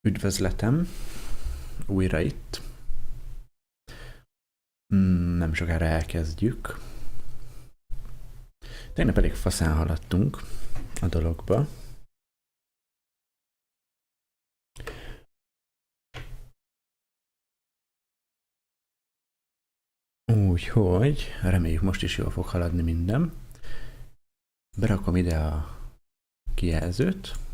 Üdvözletem, újra itt. Nem sokára elkezdjük. Tegnap elég faszán haladtunk a dologba. Úgyhogy reméljük most is jól fog haladni minden. Berakom ide a kijelzőt.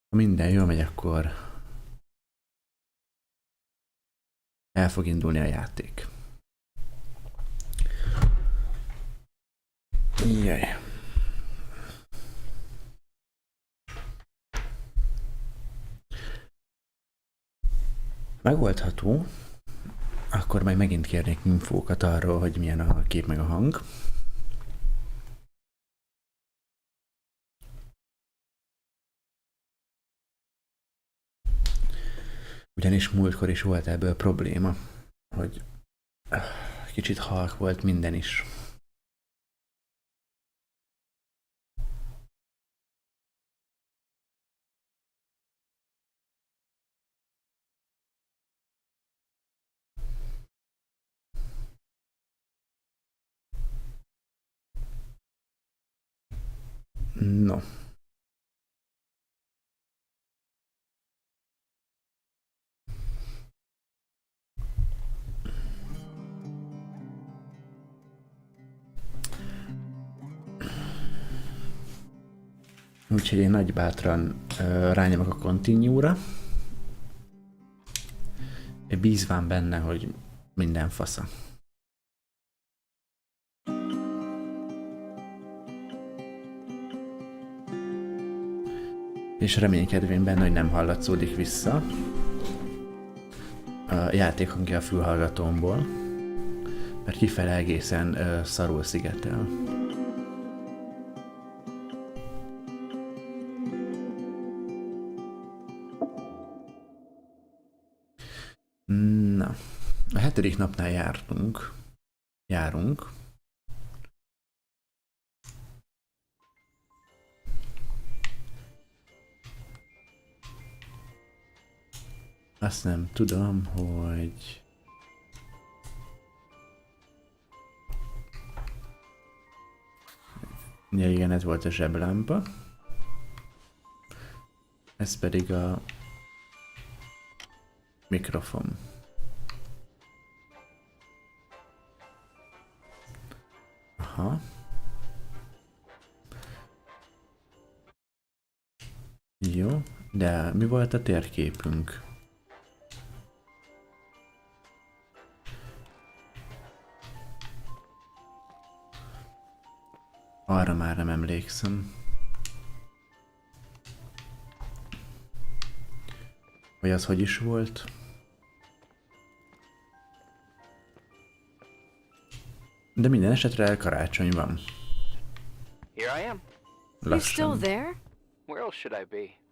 Ha minden jól megy, akkor el fog indulni a játék. Jaj. Megoldható, akkor majd megint kérnék infókat arról, hogy milyen a kép meg a hang. Ugyanis múltkor is volt ebből probléma, hogy kicsit halk volt minden is. No. Úgyhogy én nagy bátran rányomok a continue-ra. Bízván benne, hogy minden fasza. És reménykedvén benne, hogy nem hallatszódik vissza a játék hangja a fülhallgatómból, mert kifele egészen szarul szigetel. Na, a 7. napnál járunk. Azt nem tudom, hogy... Ja, igen, ez volt a zseblámpa. Ez pedig a mikrofon. Aha. Jó, De mi volt a térképünk? Arra már nem emlékszem. Vagy az hogy is volt? De minden esetre karácsony van. Here I am. You still Lassan. there? Where else should I be?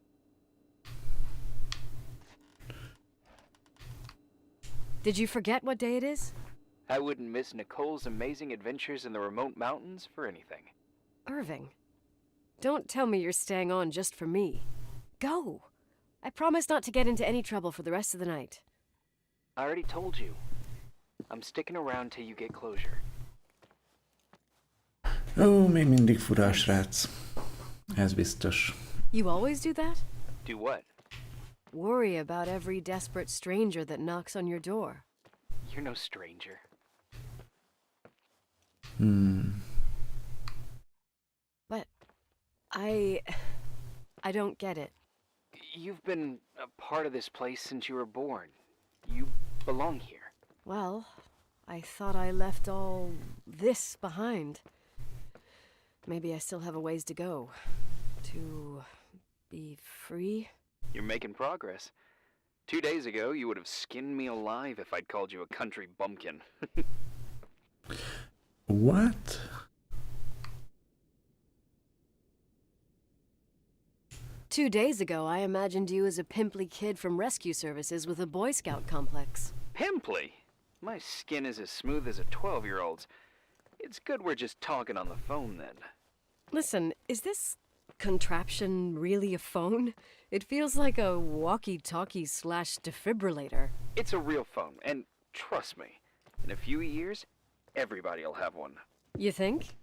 Did you forget what day it is? I wouldn't miss Nicole's amazing adventures in the remote mountains for anything. Irving, don't tell me you're staying on just for me. Go! I promise not to get into any trouble for the rest of the night. I already told you. I'm sticking around till you get closure. Ó, még mindig fura a srác. Ez biztos. You always do that? Do what? Worry about every desperate stranger that knocks on your door. You're no stranger. But I don't get it. You've been a part of this place since you were born. You belong here. Well, I thought I left all this behind. Maybe I still have a ways to go. To be free? You're making progress. 2 days ago, you would have skinned me alive if I'd called you a country bumpkin. What? Two days ago, I imagined you as a pimply kid from rescue services with a Boy Scout complex. Pimply? My skin is as smooth as a 12-year-old's. It's good we're just talking on the phone then. Listen, is this contraption really a phone? It feels like a walkie-talkie slash defibrillator. It's a real phone, and trust me, in a few years, everybody'll have one. You think?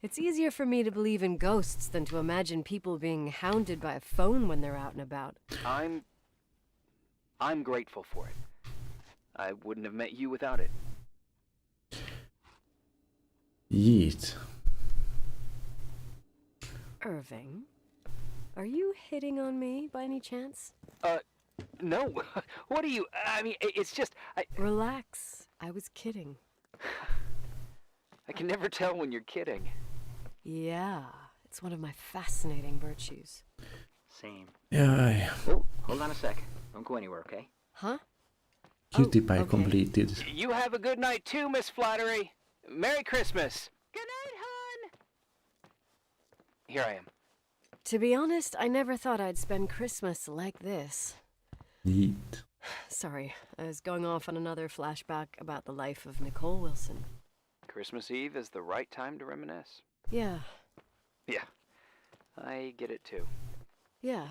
It's easier for me to believe in ghosts than to imagine people being hounded by a phone when they're out and about. I'm grateful for it. I wouldn't have met you without it. Yeet. Irving, are you hitting on me by any chance? No. What are you... I mean, it's just... Relax. I was kidding. I can never tell when you're kidding. Yeah, it's one of my fascinating virtues. Same. Jaj. Oh, hold on a sec. Don't go anywhere, okay? Huh? Cutie pie okay. completed. You have a good night too, Miss Flattery. Merry Christmas. Good night, hon. Here I am. To be honest, I never thought I'd spend Christmas like this. Yeet. Sorry, I was going off on another flashback about the life of Nicole Wilson. Christmas Eve is the right time to reminisce. Yeah, Yeah, I get it too. yeah.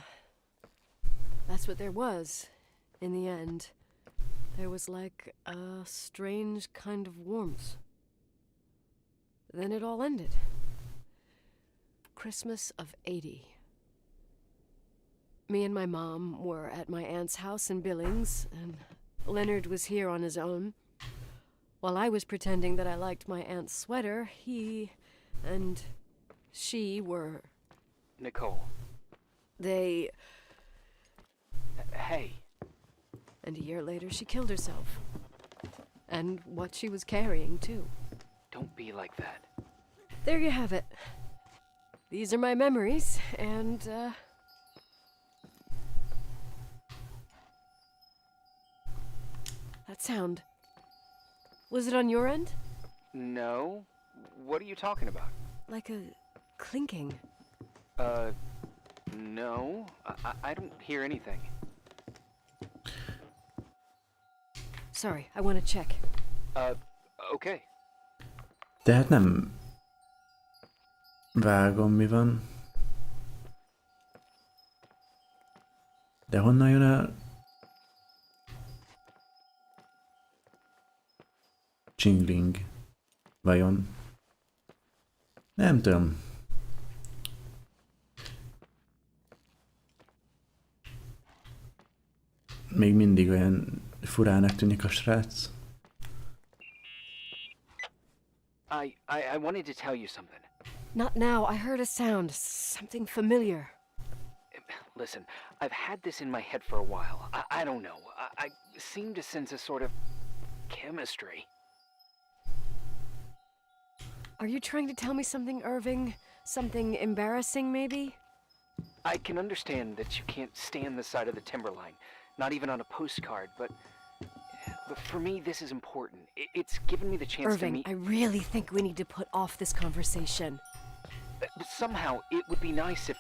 That's what there was, in the end. There was like a strange kind of warmth. Then it all ended. Christmas of '80. Me and my mom were at my aunt's house in Billings, and Leonard was here on his own. While I was pretending that I liked my aunt's sweater, he and she were... Nicole. They... Hey. And a year later, she killed herself. And what she was carrying, too. Don't be like that. There you have it. These are my memories, and, that sound. Was it on your end? No. What are you talking about? Like a clinking. No. I don't hear anything. Sorry, I want to check. Okay. Tehát nem vágom, mi van. De honnan jön a csingling? Vajon? Nem tudom. Még mindig olyan furának tűnik a srác. I wanted to tell you something. Not now. I heard a sound. Something familiar. Listen, I've had this in my head for a while. I don't know. I seem to sense a sort of chemistry. Are you trying to tell me something, Irving? Something embarrassing, maybe? I can understand that you can't stand the side of the timberline, not even on a postcard, but for me, this is important. It's given me the chance to Irving, meet... I really think we need to put off this conversation. But somehow, it would be nice if,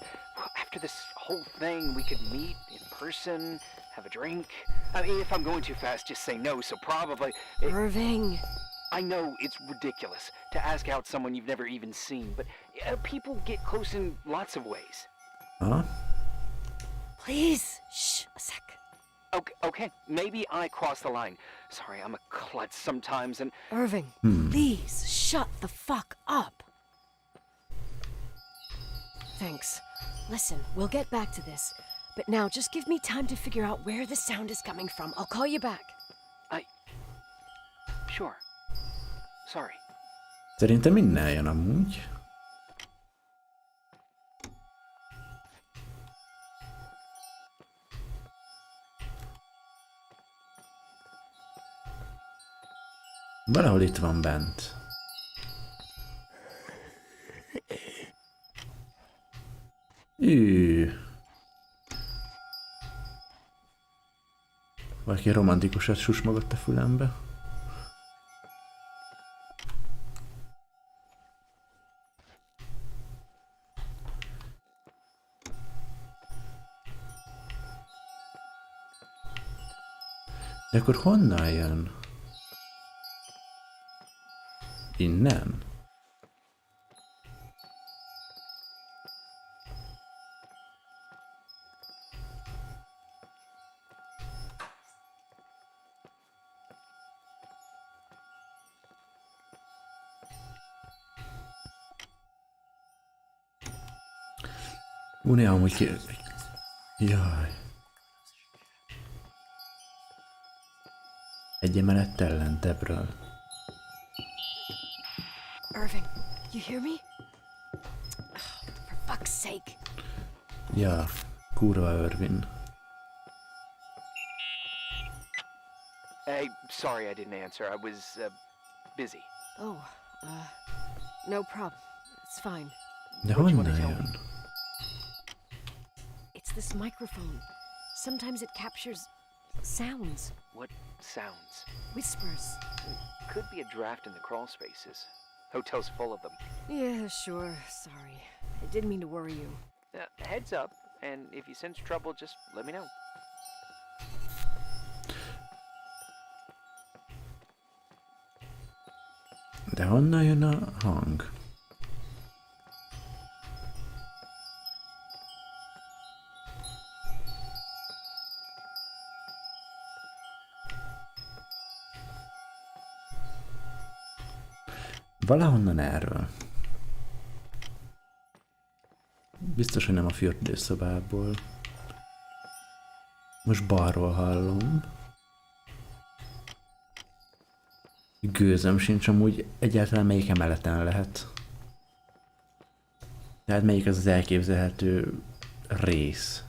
after this whole thing, we could meet in person, have a drink. I mean, if I'm going too fast, just say no, so probably... Irving! I know it's ridiculous to ask out someone you've never even seen, but people get close in lots of ways. Aha. Please! Shh, a sec. Okay, maybe I crossed the line. Sorry, I'm a klutz sometimes, and... Irving, please, shut the fuck up! Thanks. Listen, we'll get back to this. But now, just give me time to figure out where the sound is coming from. I'll call you back. Sure. Sorry. Szerintem minden jön amúgy. Valahol itt van bent. Valaki romantikusat susmogott a fülembe. De akkor honnan jön? Innen? Néha amúgy ki... Jaj. Egy emelettel lentebbről. Irving, you hear me? Oh, for fuck's sake. Ja, kurva Irvin. Hey, sorry I didn't answer. I was, busy. Oh, no problem. It's fine. De What do you wanna honnan tell jön? It's this microphone. Sometimes it captures sounds, What sounds? whispers. Could be a draft in the crawl spaces. Hotel's full of them. Yeah, sure. Sorry. I didn't mean to worry you. Heads up, and if you sense trouble, just let me know. De honnan jön a hang? Valahonnan erről. Biztos, hogy nem a fürdőszobából. Most balról hallom. Gőzöm sincs amúgy egyáltalán melyik emeleten lehet. Tehát melyik az az elképzelhető rész.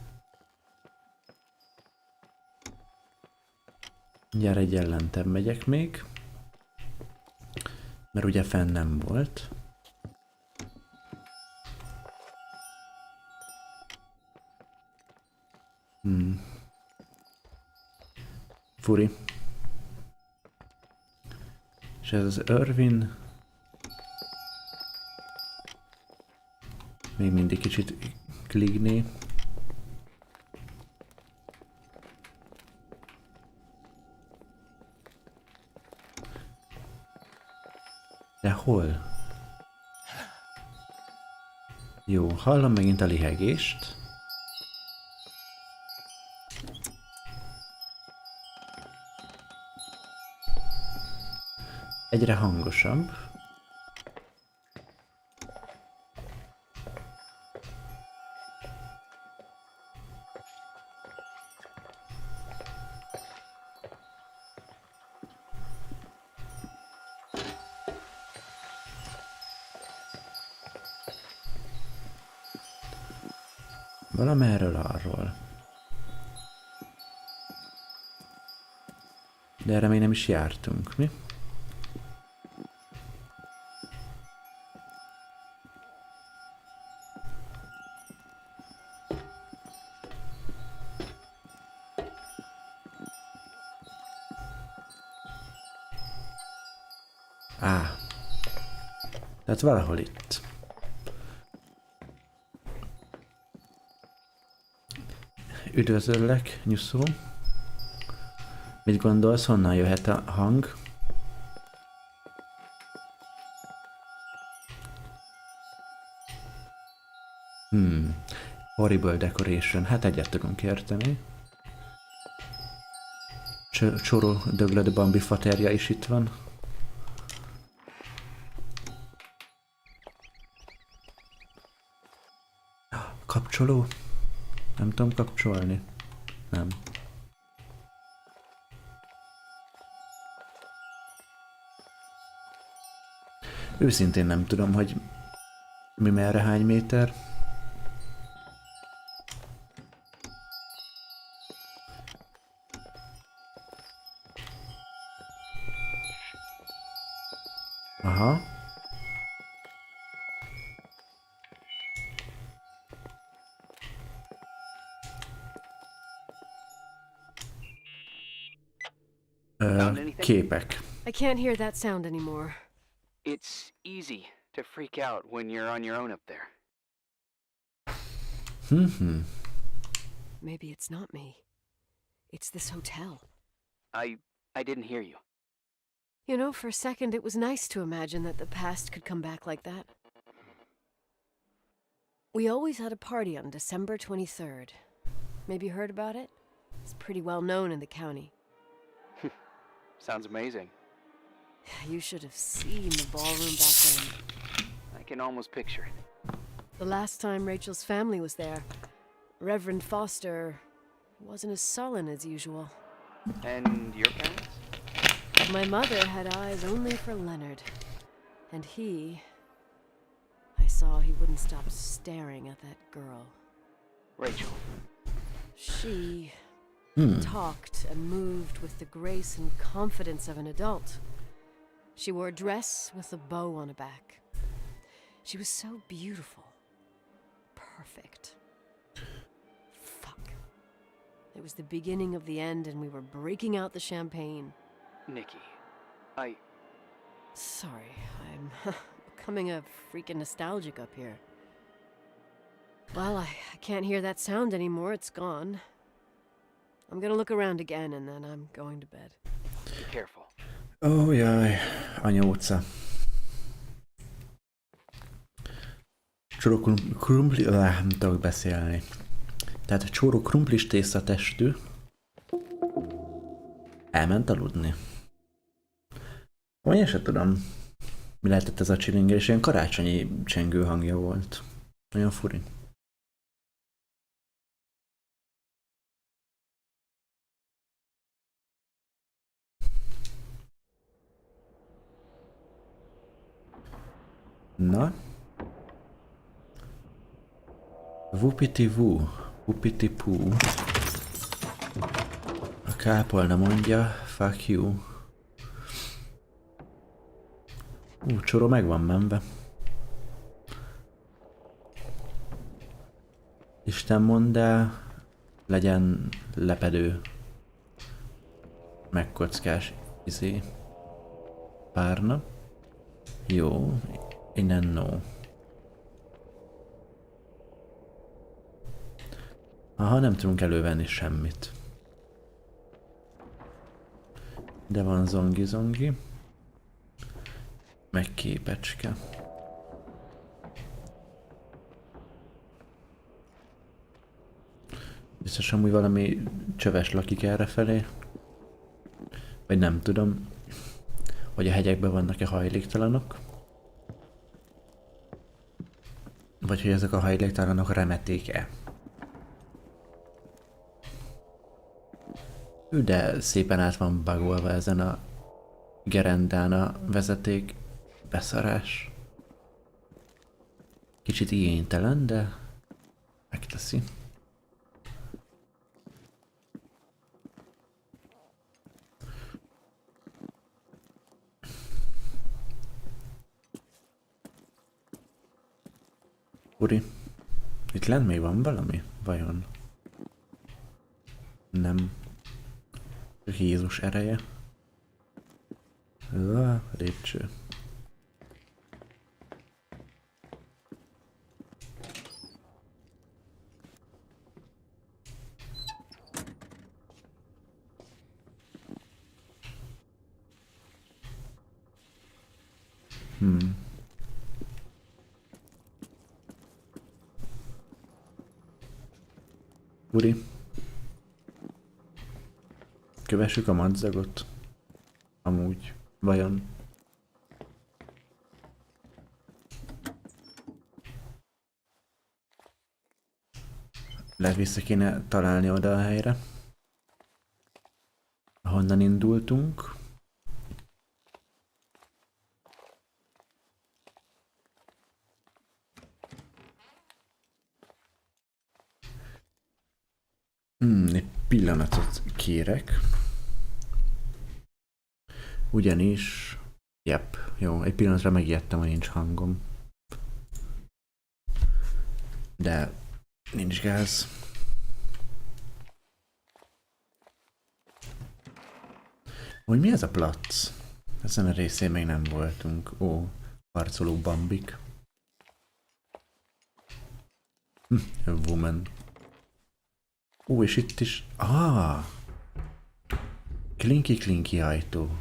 Mindjárt egy lentebb megyek még. Mert ugye fenn nem volt. Furi. És ez az Irvin. Még mindig kicsit kligné. De hol? Jó, hallom megint a lihegést. Egyre hangosabb. Valamerről arról. De erre még nem is jártunk, mi? Tehát valahol itt. Üdvözöllek, Nyuszó. Mit gondolsz, honnan jöhet a hang? Horrible decoration. Hát egyet tudunk érteni. Csoró döglött Bambi faterja is itt van. Kapcsoló? Nem tudom kapcsolni. Nem. Őszintén nem tudom, hogy mi merre hány méter. Aha. Képek. I can't hear that sound anymore. It's easy to freak out when you're on your own up there. Maybe it's not me. It's this hotel. I didn't hear you. You know, for a second it was nice to imagine that the past could come back like that. We always had a party on December 23rd. Maybe you heard about it? It's pretty well known in the county. Sounds amazing. You should have seen the ballroom back then. I can almost picture it. The last time Rachel's family was there, Reverend Foster wasn't as sullen as usual. And your parents? My mother had eyes only for Leonard. And I saw he wouldn't stop staring at that girl. Rachel. She talked and moved with the grace and confidence of an adult. She wore a dress with a bow on her back. She was so beautiful. Perfect. Fuck. It was the beginning of the end and we were breaking out the champagne. Nikki, Sorry, I'm becoming a freaking nostalgic up here. Well, I can't hear that sound anymore, it's gone. I'm gonna look around again and then I'm going to bed. be careful. Ó, jaj, Anya utca. Csóró krumpli... nem tudok beszélni. Tehát csóró krumplis tésztatestű elment aludni. Vagy én sem tudom, mi lehetett ez a csilingés, ilyen karácsonyi csengő hangja volt. Olyan furi. Na? Vupiti-vu, vupiti-pú. A kápolna mondja, fuck you. Csoró meg van menve. Isten mondd el, legyen lepedő. Megkockás párna. Jó, innen no. Aha, nem tudunk elővenni semmit. De van zongi-zongi. Meg képecske. Biztos amúgy valami csöves lakik errefelé. Vagy nem tudom, hogy a hegyekben vannak-e hajléktalanok. Vagy hogy ezek a hajléktalanok remeték-e. De szépen át van bugolva ezen a gerendán a vezeték. Beszarás. Kicsit igénytelen, de megteszi. Uri, itt lent még van valami? Vajon? Nem. Csak Jézus ereje. Lépcső. Uri. Kövessük a madzagot. Amúgy. Vajon? Lehet vissza kéne találni oda a helyre. Ahonnan indultunk. Egy pillanatot kérek. Ugyanis... Jep, jó, egy pillanatra megijedtem, hogy nincs hangom. De nincs gáz. Hogy mi ez a plac? Ezen a részén még nem voltunk. Ó, harcoló bambik. A woman. Ó, és itt is... Klinki ajtó.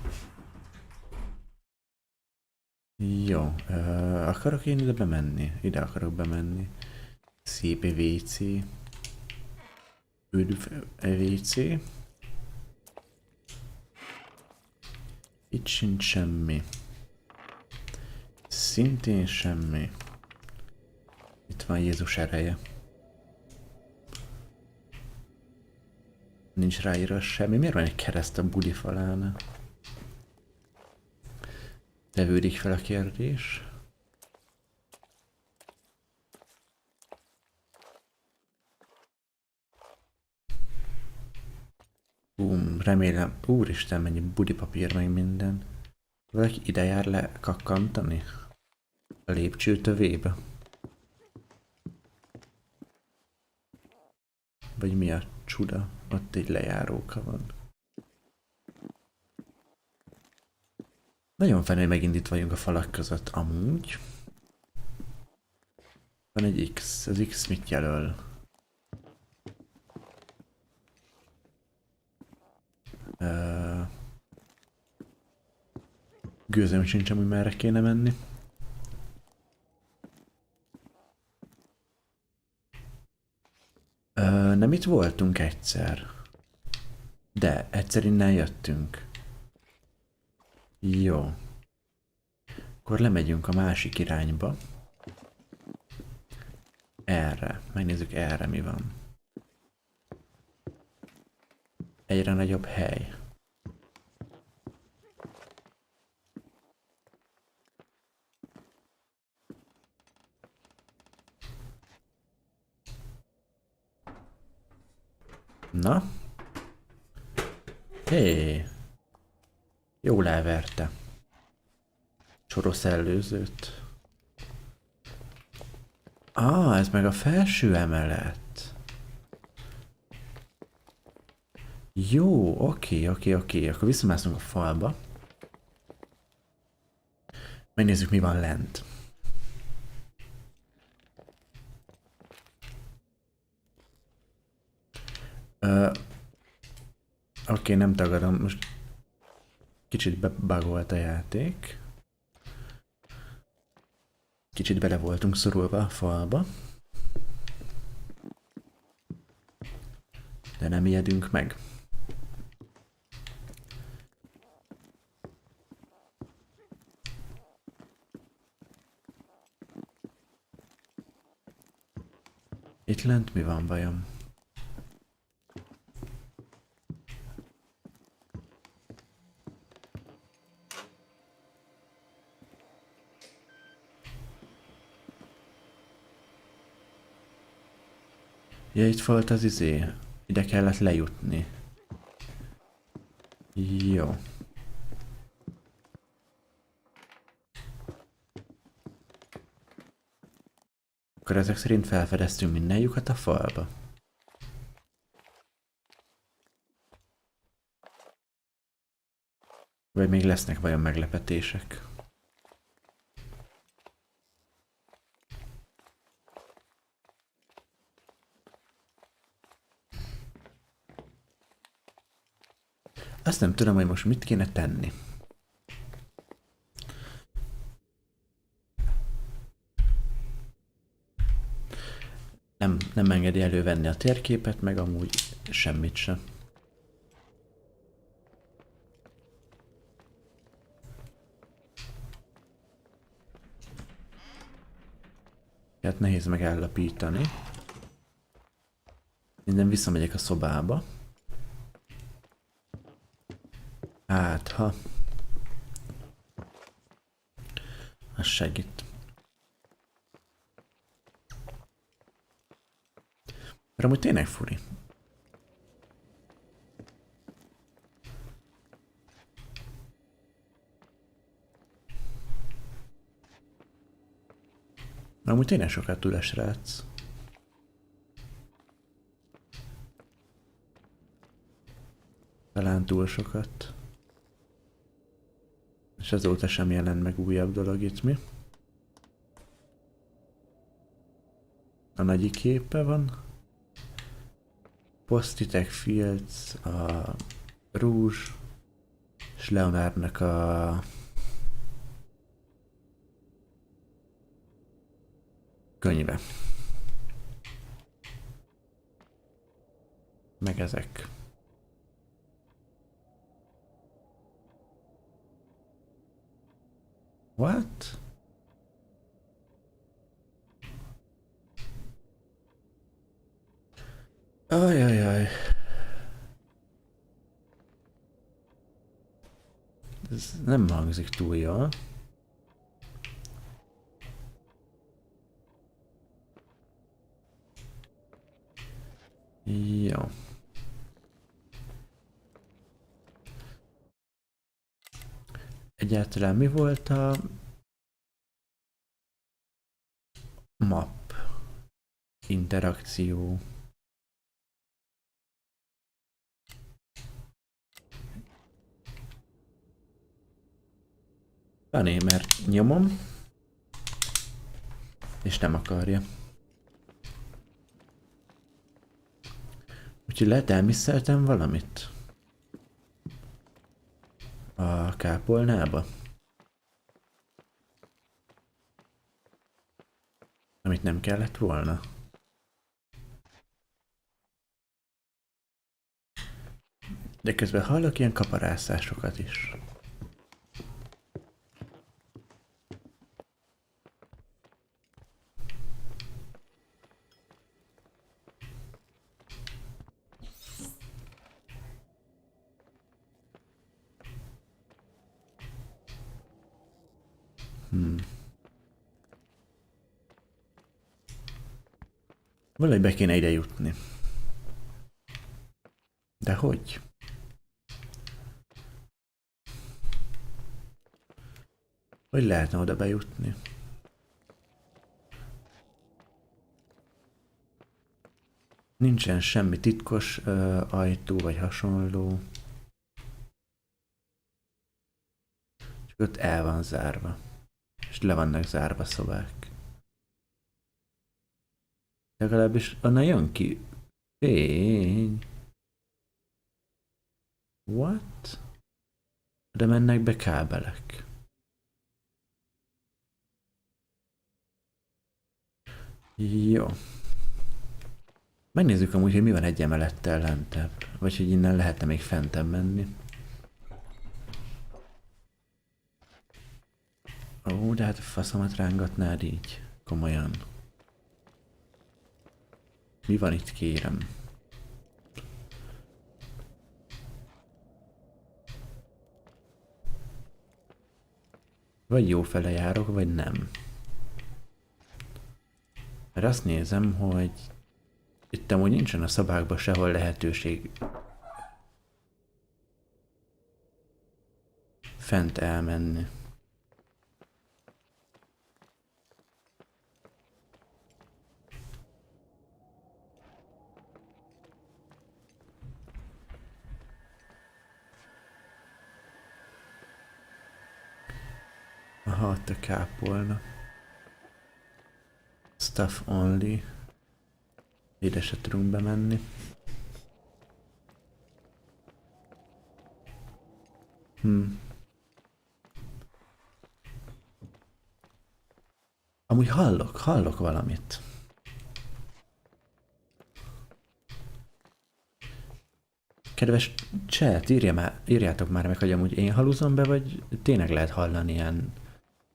Jó, akarok én ide bemenni? Ide akarok bemenni. Szép WC. Üdv WC. Itt sincs semmi. Szintén semmi. Itt van Jézus ereje. Nincs ráírva semmi. Miért van egy kereszt a buli falán? Tevődik fel a kérdés. Remélem. Úristen, mennyi budipapír meg minden. Valaki ide jár le kakkantani? A lépcső tövébe? Vagy mi a csuda? Ott egy lejáróka van. Nagyon fenn, hogy megint itt vagyunk a falak között. Amúgy. Van egy X. Az X mit jelöl? Gőzöm sincs, hogy merre kéne menni. Nem itt voltunk egyszer. De egyszer innen jöttünk. Jó. Akkor lemegyünk a másik irányba. Erre. Megnézzük erre mi van. Egyre nagyobb hely. Na? Hé! Jól elverte. Soros előzőt. Ez meg a felső emelet. Jó, oké. Akkor visszamászunk a falba. Megnézzük, mi van lent. Oké, nem tagadom, most kicsit bebugolt a játék. Kicsit bele voltunk szorulva a falba. De nem ijedünk meg. Itt lent mi van vajon? Ja, itt volt az izé. Ide kellett lejutni. Jó. Akkor ezek szerint felfedeztünk minden lyukat a falba. Vagy még lesznek vajon meglepetések? Azt nem tudom, hogy most mit kéne tenni. Nem engedi elővenni a térképet, meg amúgy semmit sem. Hát nehéz megállapítani. Minden visszamegyek a szobába. Hát, ha. Az segít. Mert amúgy tényleg furi. Amúgy tényleg sokat tud a srác. Talán túl sokat. És azóta sem jelent meg újabb dolog itt, mi? A nagyi képe van. Postitek Fields, a Rouge, és Leonardnak a könyve. Meg ezek. What? Ajajaj. Ez nem hangzik túl jól. Jó. Egyáltalán mi volt a map interakció? Van mert nyomom, és nem akarja. Úgyhogy lehet elmisszeltem valamit a kápolnába, amit nem kellett volna. De közben hallok ilyen kaparászásokat is. Valahogy be kéne ide jutni. De hogy? Hogy lehetne oda bejutni? Nincsen semmi titkos ajtó vagy hasonló. Csak ott el van zárva. És le vannak zárva szobák. Legalábbis onnan jön ki fény. What? De mennek be kábelek. Jó. Megnézzük amúgy, hogy mi van egy emelettel lentebb. Vagy hogy innen lehetne még fentebb menni. Ó, de hát a faszomat rángatnád így. Komolyan. Mi van itt, kérem? Vagy jó fele járok, vagy nem. Mert azt nézem, hogy itt amúgy nincsen a szobákban sehol lehetőség fent elmenni. ha ott a kápolna. Stuff only. Ide se tudunk bemenni. Amúgy hallok valamit. Kedves chat, írjátok már meg, hogy amúgy én haluzom be, vagy tényleg lehet hallani ilyen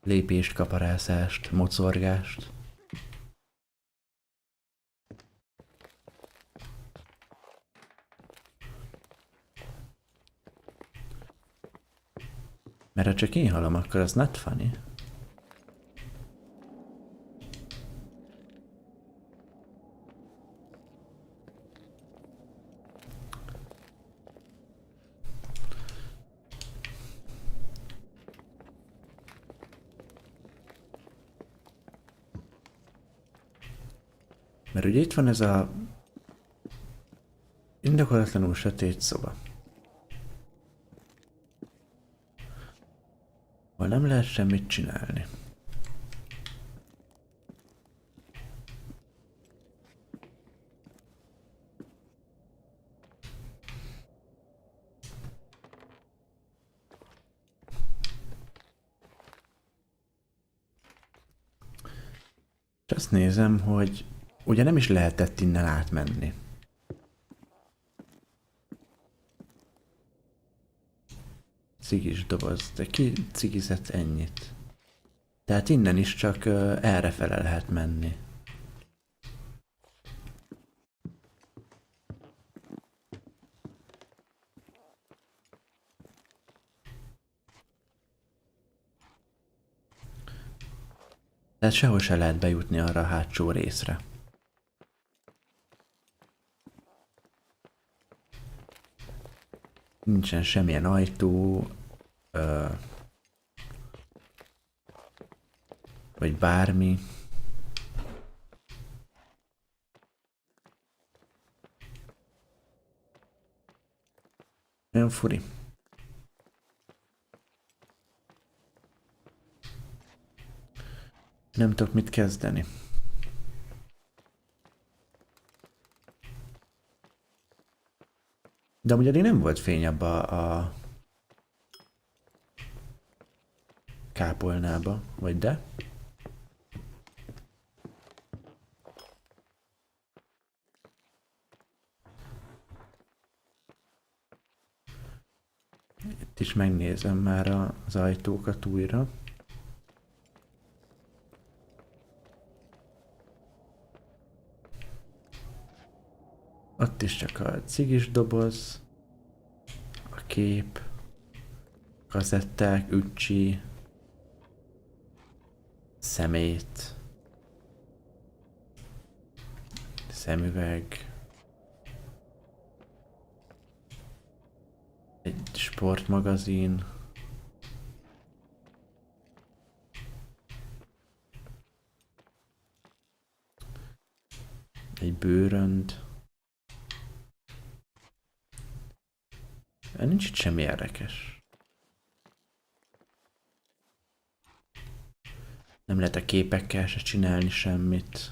lépést, kaparászást, mocorgást. Mert ha csak én hallom, akkor az not funny. Mert ugye itt van ez a indokolatlanul sötét szoba. Ahol nem lehet semmit csinálni. És azt nézem, hogy ugye nem is lehetett innen átmenni. Cigis doboz, de ki cigizett ennyit? Tehát innen is csak errefele lehet menni. Tehát sehol se lehet bejutni arra a hátsó részre. Nincsen semmilyen ajtó, vagy bármi. Nagyon furi. Nem tudok mit kezdeni. De amúgy eddig nem volt fény abba a kápolnába, vagy de? Itt is megnézem már az ajtókat újra. Ott is csak a cigis doboz, a kép, kazetták, ücsi, szemét, szemüveg, egy sportmagazin, egy bőrönd. Nincs itt semmi érdekes. Nem lehet a képekkel se csinálni semmit.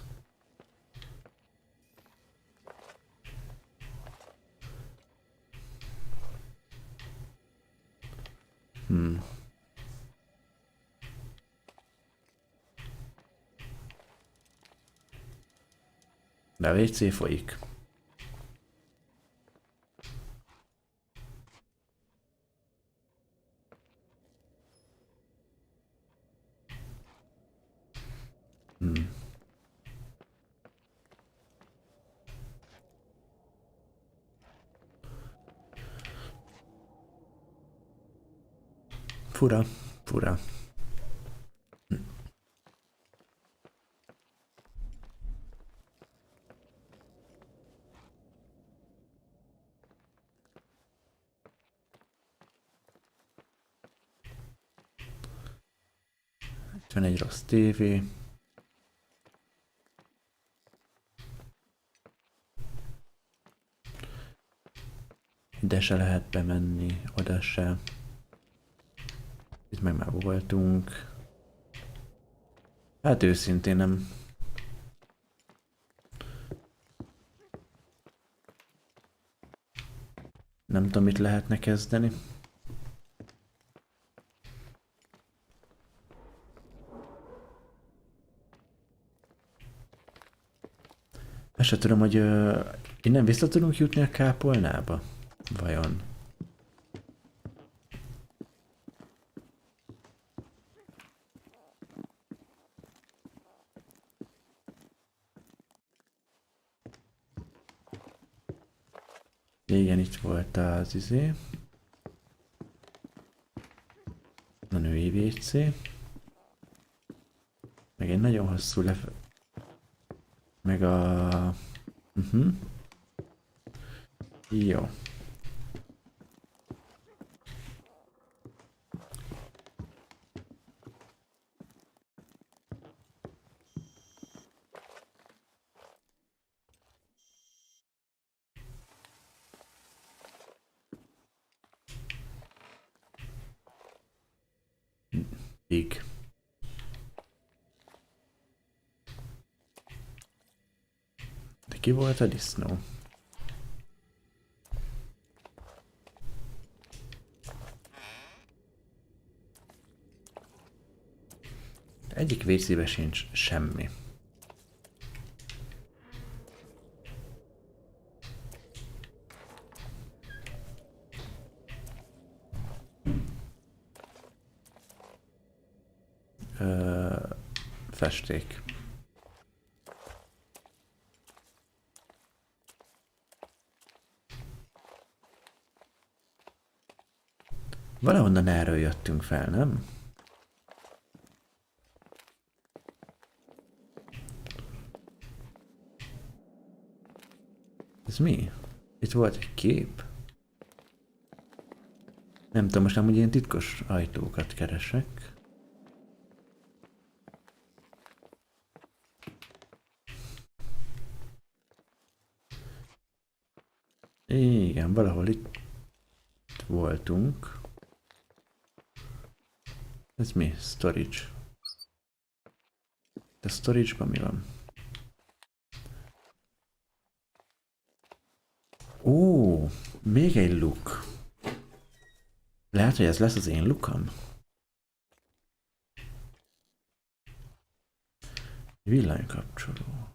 De a WC folyik. Fura, fura. Itt van egy rossz tévé. Ide se lehet bemenni, oda se. Itt meg már voltunk. Hát őszintén nem. Nem tudom, mit lehetne kezdeni. Ezt se tudom, hogy innen vissza tudunk jutni a kápolnába? Vajon? Igen, itt volt az izé. A női WC. Meg egy nagyon hosszú meg a... Jó. Big. De ki volt a disznó? Egyik WC-be sincs semmi. Festék. Valahonnan erről jöttünk fel, nem? Ez mi? Itt volt egy kép? Nem tudom, most amúgy ilyen titkos ajtókat keresek. Igen, valahol itt voltunk. Ez mi? Storage. De storage-ban mi van? Ó, még egy luk. Lehet, hogy ez lesz az én lukam? Villanykapcsoló.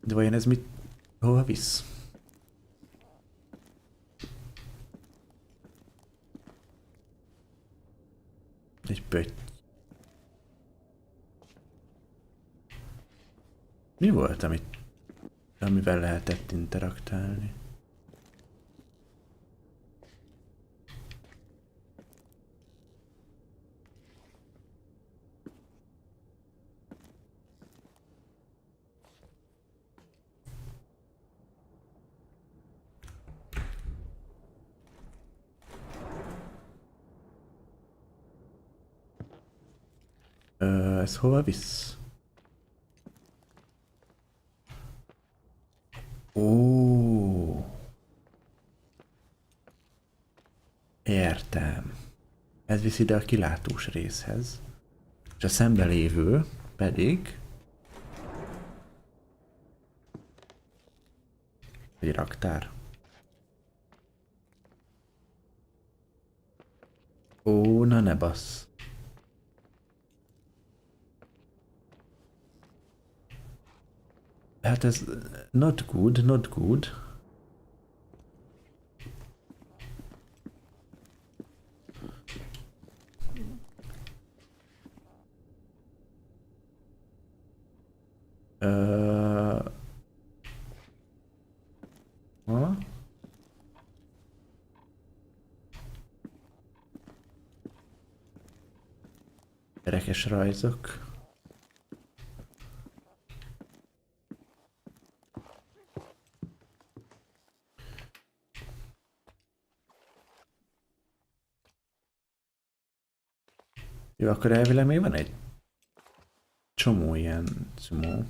De vajon ez mit... Hova visz? Egy pötty. Mi volt, amivel lehetett interaktálni? Ez hova visz? Ó. Értem. Ez visz ide a kilátós részhez. És a szembelévő pedig... egy raktár. Ó, na ne bassz. Hát ez not good, not good. Ha? Kerekes rajzok. Jó, akkor elvileg még van egy csomó ilyen cumó.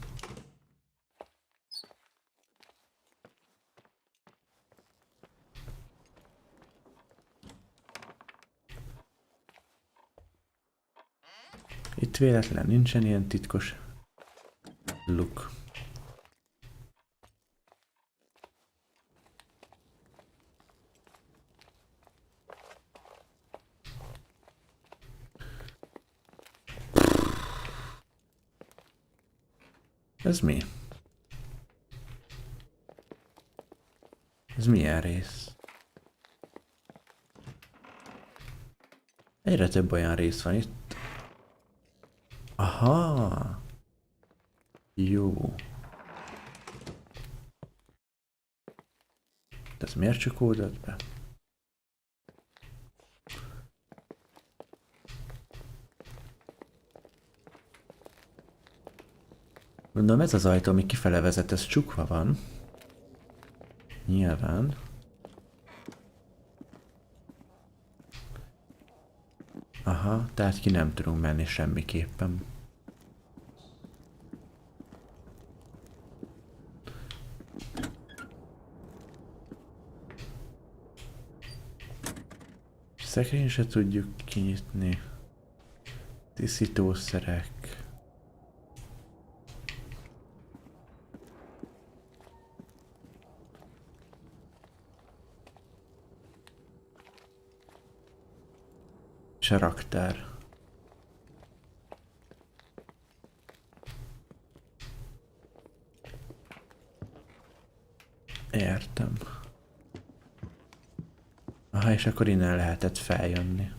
Itt véletlen nincsen ilyen titkos luk. Ez mi? Ez milyen rész? Egyre több olyan rész van itt. Aha! Jó. De ez miért csukódott be? Mondom, ez az ajtó, ami kifele vezet, ez csukva van. Nyilván. Aha, tehát ki nem tudunk menni semmiképpen. Szekrény se tudjuk kinyitni. Tisztítószerek. És a raktár. Értem. Aha, és akkor innen lehetett feljönni.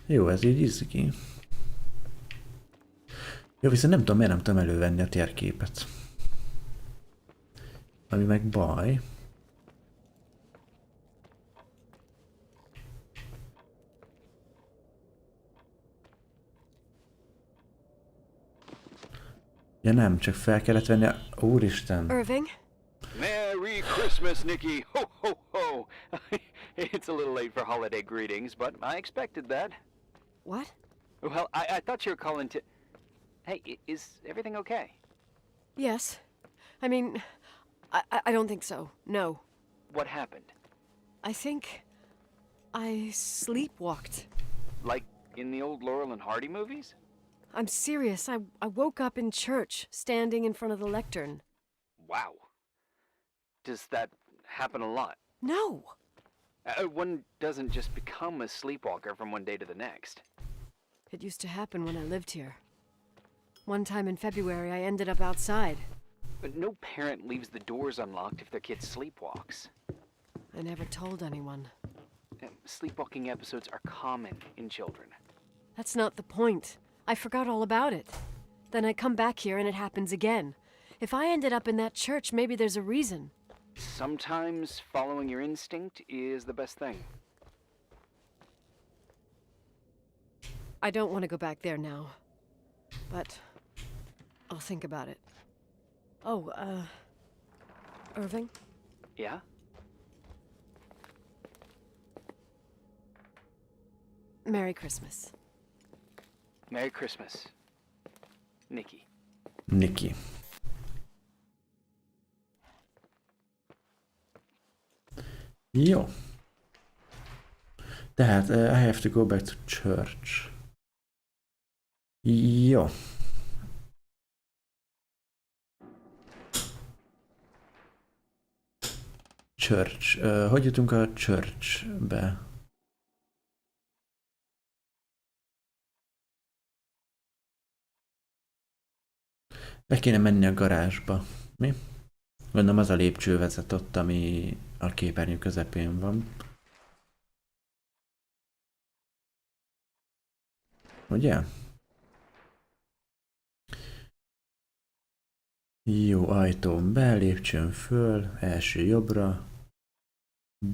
Jó, ez így izgi. Jó, viszont nem tudom, miért nem tudom elővenni a térképet. Ami meg baj. Ja nem, csak fel kellett venni a... Úristen! Irving? Merry Christmas, Nikki! Ho, ho, ho! It's a little late for holiday greetings, but I expected that. What? Well, I thought you were calling to... Hey, is everything okay? Yes. I mean, I don't think so. No. What happened? I think I sleepwalked. Like in the old Laurel and Hardy movies? I'm serious. I woke up in church, standing in front of the lectern. Wow. Does that happen a lot? No. One doesn't just become a sleepwalker from one day to the next. It used to happen when I lived here. One time in February, I ended up outside. But no parent leaves the doors unlocked if their kid sleepwalks. I never told anyone. Sleepwalking episodes are common in children. That's not the point. I forgot all about it. Then I come back here and it happens again. If I ended up in that church, maybe there's a reason. Sometimes following your instinct is the best thing. I don't want to go back there now. But I'll think about it. Oh, Irving? Yeah? Merry Christmas. Merry Christmas, Nikki. Nikki. Jó. Tehát, I have to go back to church. Jó. Church. Hogy jutunk a churchbe? Be kéne menni a garázsba. Mi? Gondolom az a lépcső vezet ott, ami a képernyő közepén van. Ugye? Jó, ajtón be, lépcsőn föl, első jobbra,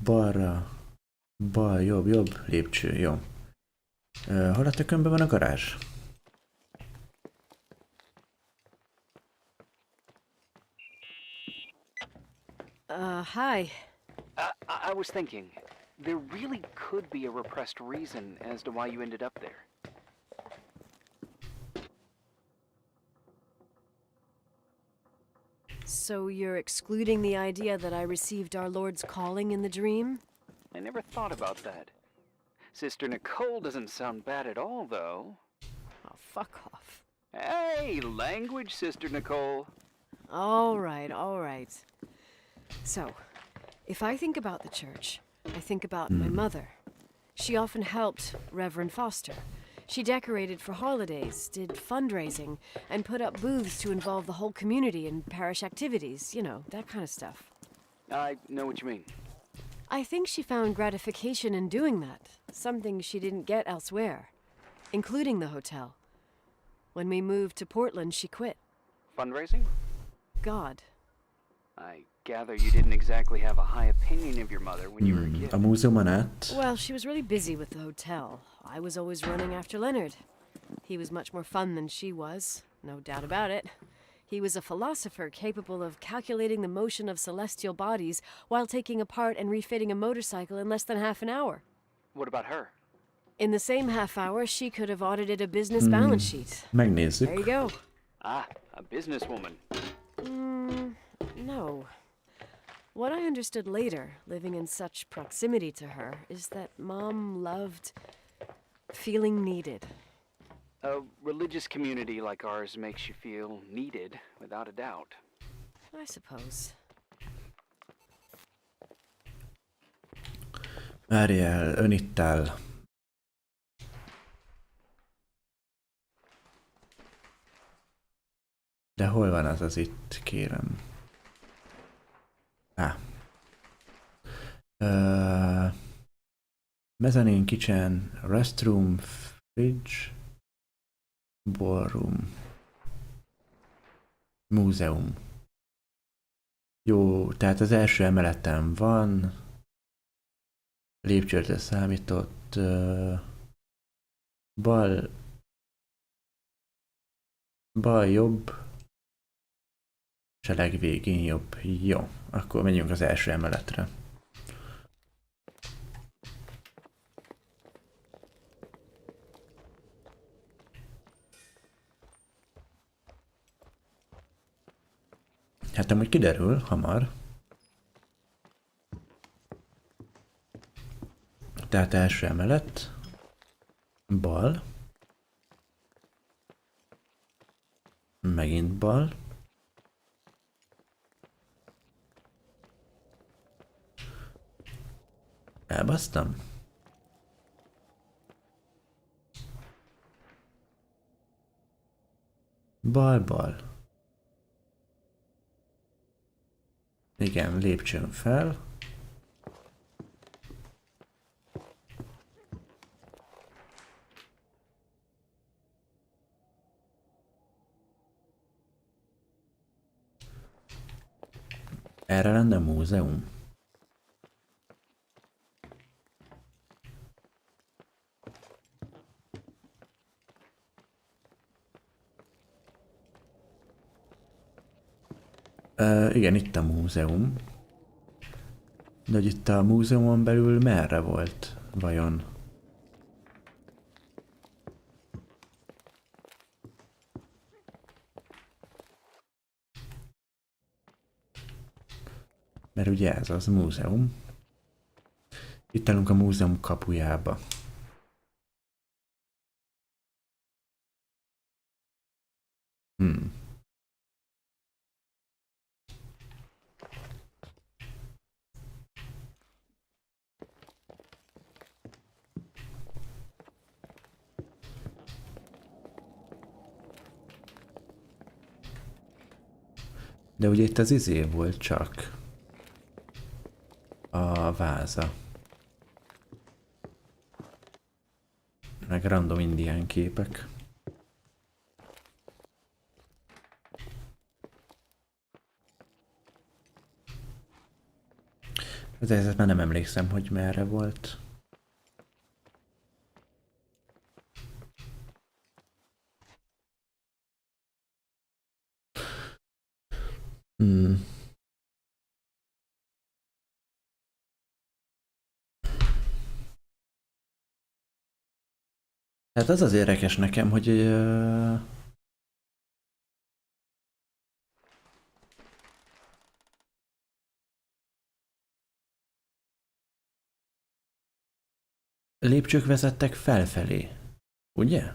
balra, bal, jobb, jobb, lépcső, jó. Hol a tökönben van a garázs? Hi. I was thinking, there really could be a repressed reason as to why you ended up there. So you're excluding the idea that I received our Lord's calling in the dream? I never thought about that. Sister Nicole doesn't sound bad at all, though. Oh, fuck off. Hey, language, Sister Nicole. All right, all right. So, if I think about the church, I think about my mother. She often helped Reverend Foster. She decorated for holidays, did fundraising, and put up booths to involve the whole community in parish activities, you know, that kind of stuff. I know what you mean. I think she found gratification in doing that, something she didn't get elsewhere, including the hotel. When we moved to Portland, she quit. Fundraising? God. I gather you didn't exactly have a high opinion of your mother when you were a kid. A múzeumon át? Well, she was really busy with the hotel. I was always running after Leonard. He was much more fun than she was, no doubt about it. He was a philosopher capable of calculating the motion of celestial bodies while taking apart and refitting a motorcycle in less than half an hour. What about her? In the same half hour, she could have audited a business balance sheet. Megnézzük. There you go. Ah, a businesswoman. No. What I understood later, living in such proximity to her, is that Mom loved feeling needed. A religious community like ours makes you feel needed, without a doubt. I suppose. Várjál, ön itt áll. De hol van az itt, kérem? Mezzanine, kitchen, restroom, fridge, ballroom, múzeum. Jó, tehát az első emeleten van, lépcsőre számított, bal, jobb, és a legvégén jobb. Jó, akkor menjünk az első emeletre. Hát amúgy kiderül hamar. Tehát első emelet, bal, megint bal, elbasztam. Bal. Igen, lépcsőn fel. Erre lenne múzeum. Igen, itt a múzeum. De hogy itt a múzeumon belül merre volt, vajon? Mert ugye ez az múzeum. Itt állunk a múzeum kapujába. De ugye itt az izé volt csak. A váza. Meg random indián képek. De ezt már nem emlékszem, hogy merre volt. Hmm. Hát az érdekes nekem, hogy lépcsők vezettek felfelé, ugye?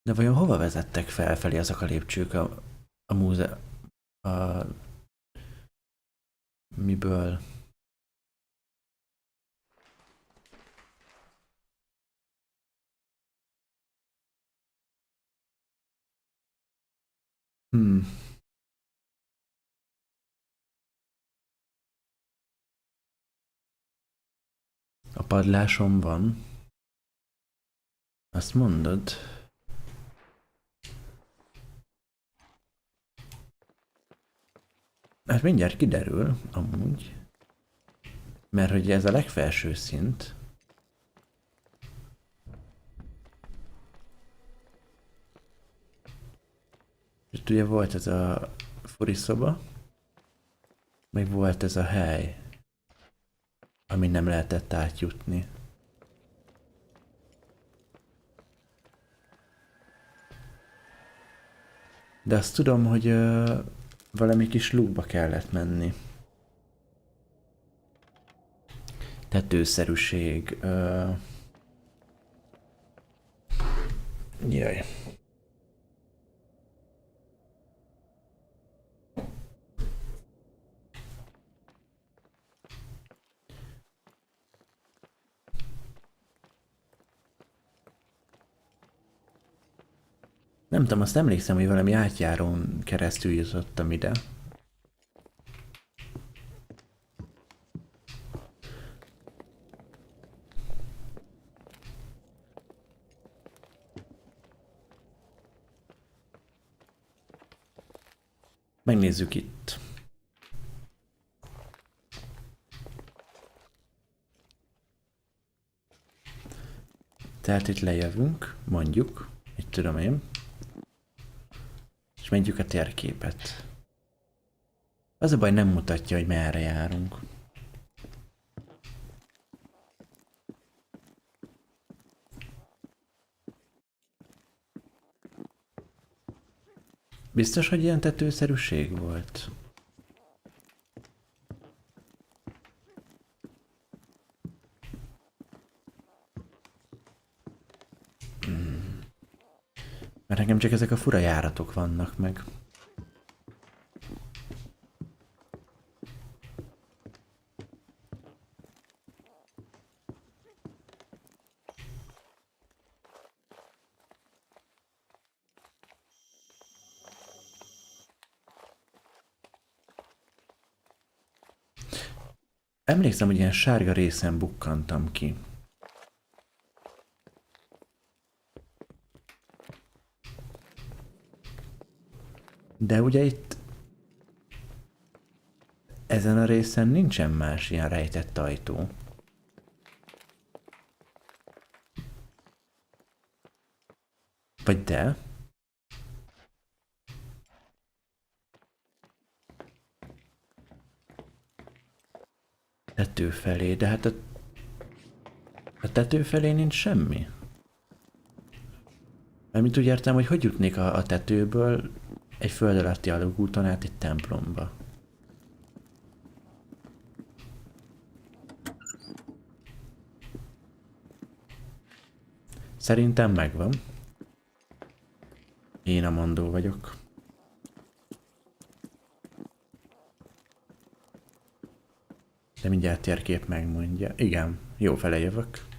De vajon hova vezettek felfelé azok a lépcsők a múze... a... miből? Hmm. A padláson van. Azt mondod? Hát mindjárt kiderül, amúgy. Mert hogy ez a legfelső szint. Itt ugye volt ez a furiszoba, meg volt ez a hely, ami nem lehetett átjutni. De azt tudom, hogy valami kis lukba kellett menni. Tetőszerűség. Jaj. Nem tudom, azt emlékszem, hogy valami átjárón keresztül jutottam ide. Megnézzük itt. Tehát itt lejövünk, mondjuk, itt tudom én, és megyük a térképet. Az a baj, nem mutatja, hogy merre járunk. Biztos, hogy ilyen tetőszerűség volt? Mert nekem csak ezek a fura járatok vannak meg. Emlékszem, hogy ilyen sárga részen bukkantam ki. De ugye itt ezen a részen nincsen más ilyen rejtett ajtó. Vagy de? Tető felé, de hát a tető felé nincs semmi. Mert úgy értem, hogy jutnék a tetőből egy föld alatti alagúton át egy templomba. Szerintem megvan. Én a mondó vagyok. De mindjárt térkép megmondja. Igen, jó fele jövök.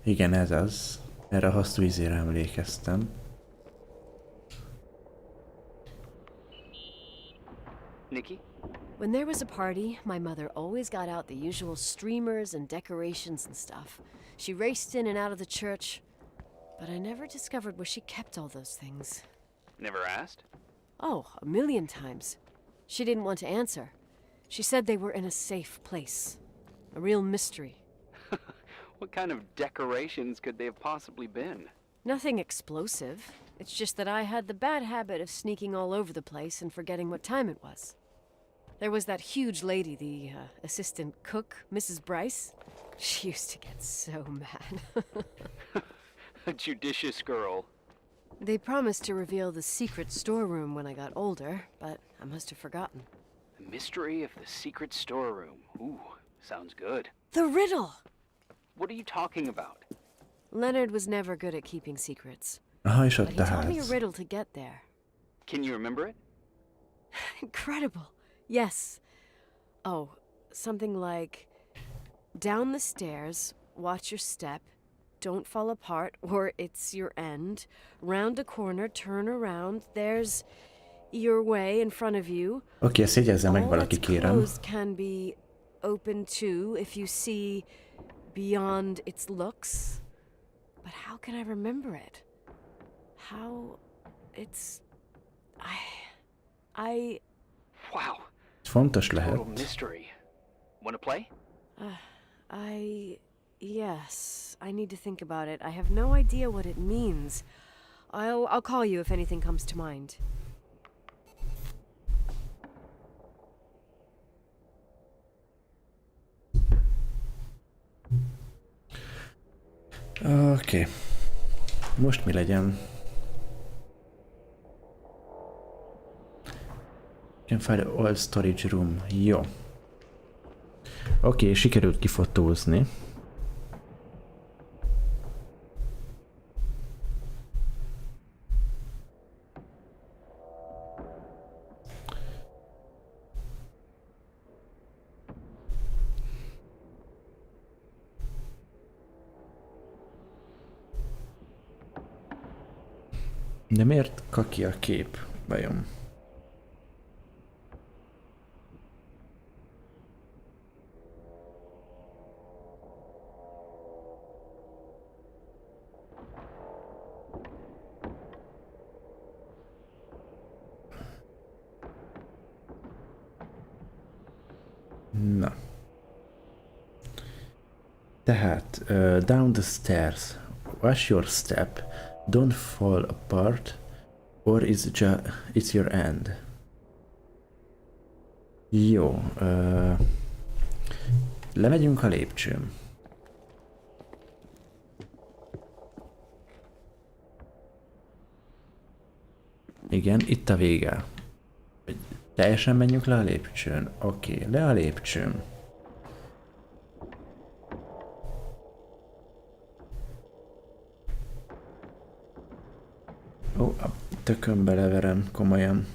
Igen, ez az. Erre a hosszú izére emlékeztem. Nikki? When there was a party, my mother always got out the usual streamers and decorations and stuff. She raced in and out of the church, but I never discovered where she kept all those things. Never asked? Oh, a million times. She didn't want to answer. She said they were in a safe place. A real mystery. What kind of decorations could they have possibly been? Nothing explosive. It's just that I had the bad habit of sneaking all over the place and forgetting what time it was. There was that huge lady, the assistant cook, Mrs. Bryce. She used to get so mad. A judicious girl. They promised to reveal the secret storeroom when I got older, but I must have forgotten. The mystery of the secret storeroom. Ooh, sounds good. The riddle! What are you talking about? Leonard was never good at keeping secrets, Aha, és but ott he a taught me a ház. riddle to get there. Can you remember it? Incredible. Yes. Oh, something like, down the stairs, watch your step, don't fall apart or it's your end, round a corner, turn around, there's your way in front of you. Oké, ezt jegyezze meg All valaki, that's kérem. closed can be open too if you see beyond its looks. But how can I remember it? How it's I Wow. Ez fontos Total lehet. mystery. Wanna play? yes, I need to think about it. I have no idea what it means. I'll call you if anything comes to mind. Oké. Most mi legyen? Can find all storage room. Jó. Oké, sikerült kifotózni. De miért kaki a kép? Vajon? Na. Tehát, down the stairs. Watch your step. Don't fall apart, or it's your end. Jó. Lemegyünk a lépcsőn. Igen, itt a vége. Teljesen menjünk le a lépcsőn. Oké, le a lépcsőn. Ó, a tökönbe leverem, komolyan.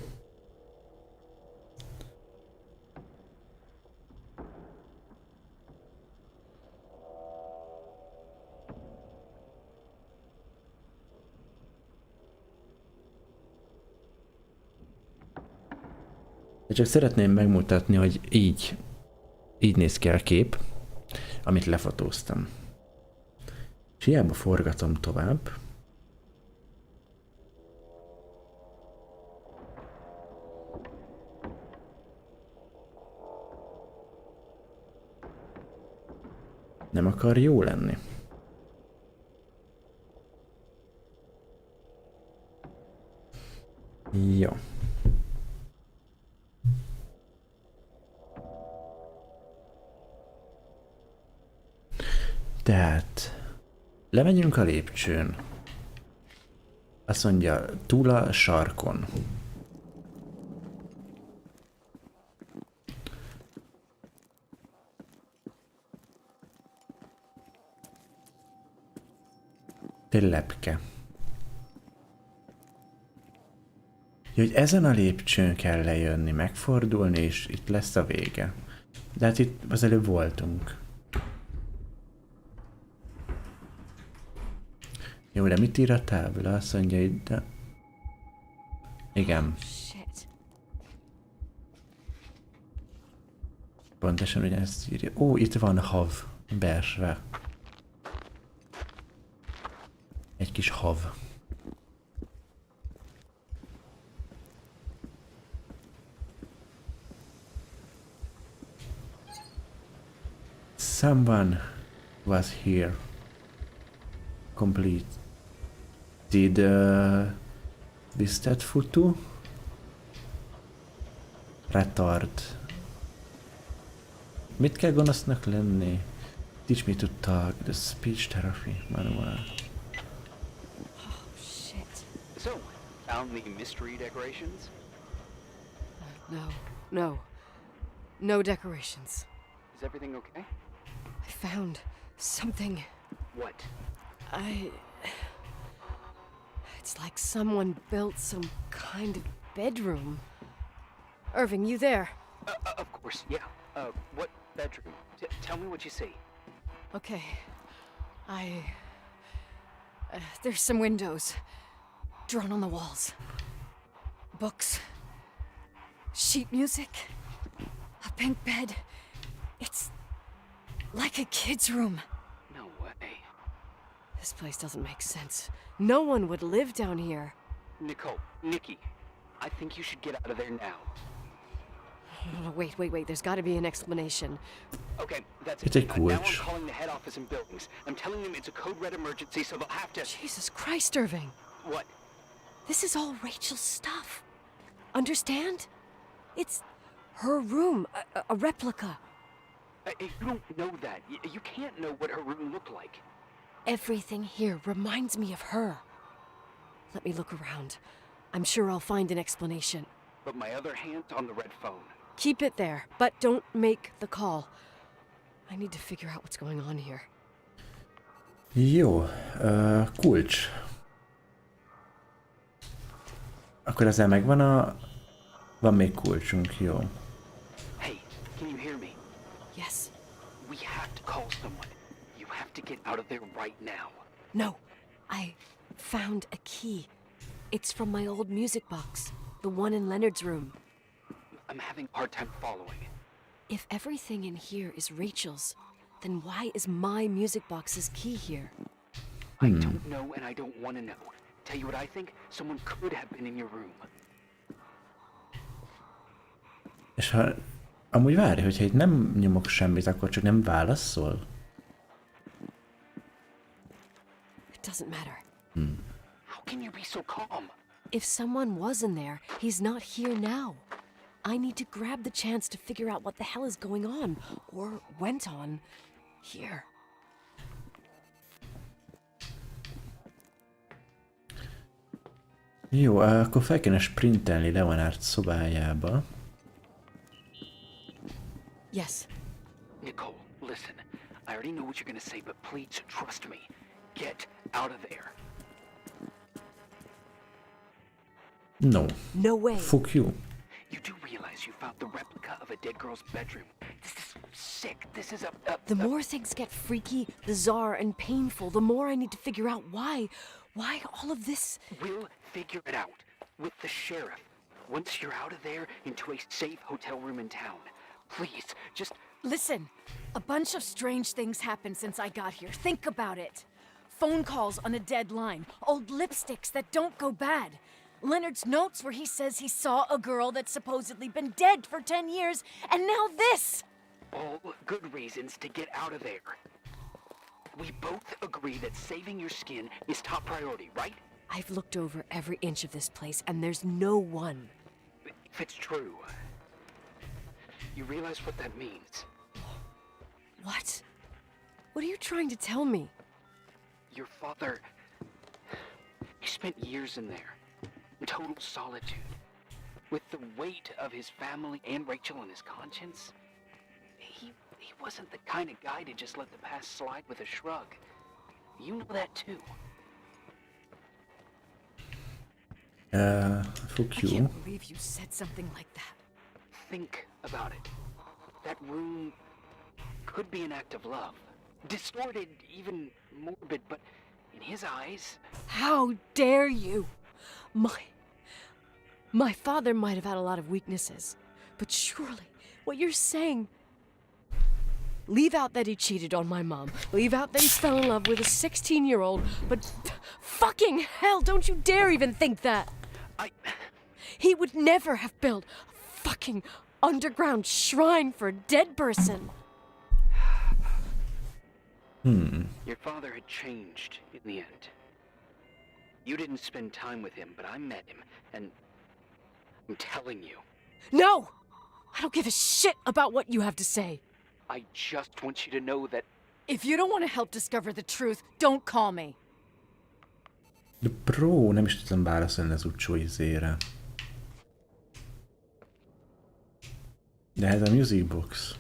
De csak szeretném megmutatni, hogy így néz ki a kép, amit lefotóztam. És hiába forgatom tovább. Nem akar jó lenni. Jó. Tehát lemegyünk a lépcsőn. Azt mondja, túl a sarkon. Egy lepke. Hogy ezen a lépcsőn kell lejönni, megfordulni, és itt lesz a vége. De hát itt az előbb voltunk. Jó, de mit ír a tábla? Azt mondja itt, de... Igen. Shit. Pontosan ugyanezt írja. Ó, itt van hav. Beesve. Egy kis hav. Someone was here. Complete. Did Biztet futó? Retard. Mit kell gonosznak lenni? Teach me to talk. The speech therapy manual. Oh, shit. So, found the mystery decorations? No. No decorations. Is everything okay? I found something. What? It's like someone built some kind of bedroom. Irving, you there? Of course, yeah. What bedroom? Tell me what you see. Okay. There's some windows drawn on the walls. Books. Sheet music. A pink bed. It's like a kid's room. No way. This place doesn't make sense. No one would live down here. Nikki, I think you should get out of there now. No, wait. There's got to be an explanation. Okay, that's It's a Now I'm glitch. calling the head office and buildings. I'm telling them it's a code red emergency, so they'll have to... Jesus Christ, Irving. What? This is all Rachel's stuff. Understand? It's her room, a replica. You don't know that. You can't know what her room looked like. Everything here reminds me of her. Let me look around. I'm sure I'll find an explanation. But my other hand's on the red phone. Keep it there, but don't make the call. I need to figure out what's going on here. Jó, kulcs. Akkor ezzel megvan a... Van még kulcsunk, jó. Hey, can you hear me? Yes. We have to call someone. You have to get out of there right now. No. I found a key. It's from my old music box. The one in Leonard's room. I'm having a hard time following. If everything in here is Rachel's, then why is my music box's key here? I don't know and I don't want to know. Tell you what I think? Someone could have been in your room. És ha... Amúgy várj, hogyha itt nem nyomok semmit, akkor csak nem válaszol? It doesn't matter. How can you be so calm? If someone was in there, he's not here now. I need to grab the chance to figure out what the hell is going on, or went on, here. Jó, akkor fel kéne sprintelni Leonard szobájába. Yes. Nicole, listen. I already know what you're gonna say, but please trust me. Get out of there. No. No way. Fuck you. You do realize you found the replica of a dead girl's bedroom. This is sick. This is a... The more things get freaky, bizarre, and painful, the more I need to figure out why all of this... We'll figure it out. With the sheriff. Once you're out of there, into a safe hotel room in town. Please, just... Listen, a bunch of strange things happened since I got here. Think about it. Phone calls on a dead line, old lipsticks that don't go bad. Leonard's notes where he says he saw a girl that's supposedly been dead for 10 years, and now this! All good reasons to get out of there. We both agree that saving your skin is top priority, right? I've looked over every inch of this place, and there's no one. If it's true, you realize what that means. What? What are you trying to tell me? Your father... He spent years in there. In total solitude. With the weight of his family and Rachel on his conscience. He wasn't the kind of guy to just let the past slide with a shrug. You know that too. Fuck I you. can't believe you said something like that. Think about it. That room could be an act of love. Distorted, even morbid, but in his eyes... How dare you? My father might have had a lot of weaknesses, but surely what you're saying, Leave out that he cheated on my mom. Leave out that he fell in love with a 16-year-old. But fucking hell, don't you dare even think that. He would never have built a fucking underground shrine for a dead person. Your father had changed in the end. You didn't spend time with him, but I met him, and I'm telling you, No! I don't give a shit about what you have to say. I just want you to know that If you don't want to help discover the truth, don't call me. De bro, nem is tudtam válaszolni az utcsó izére. De ez a music box.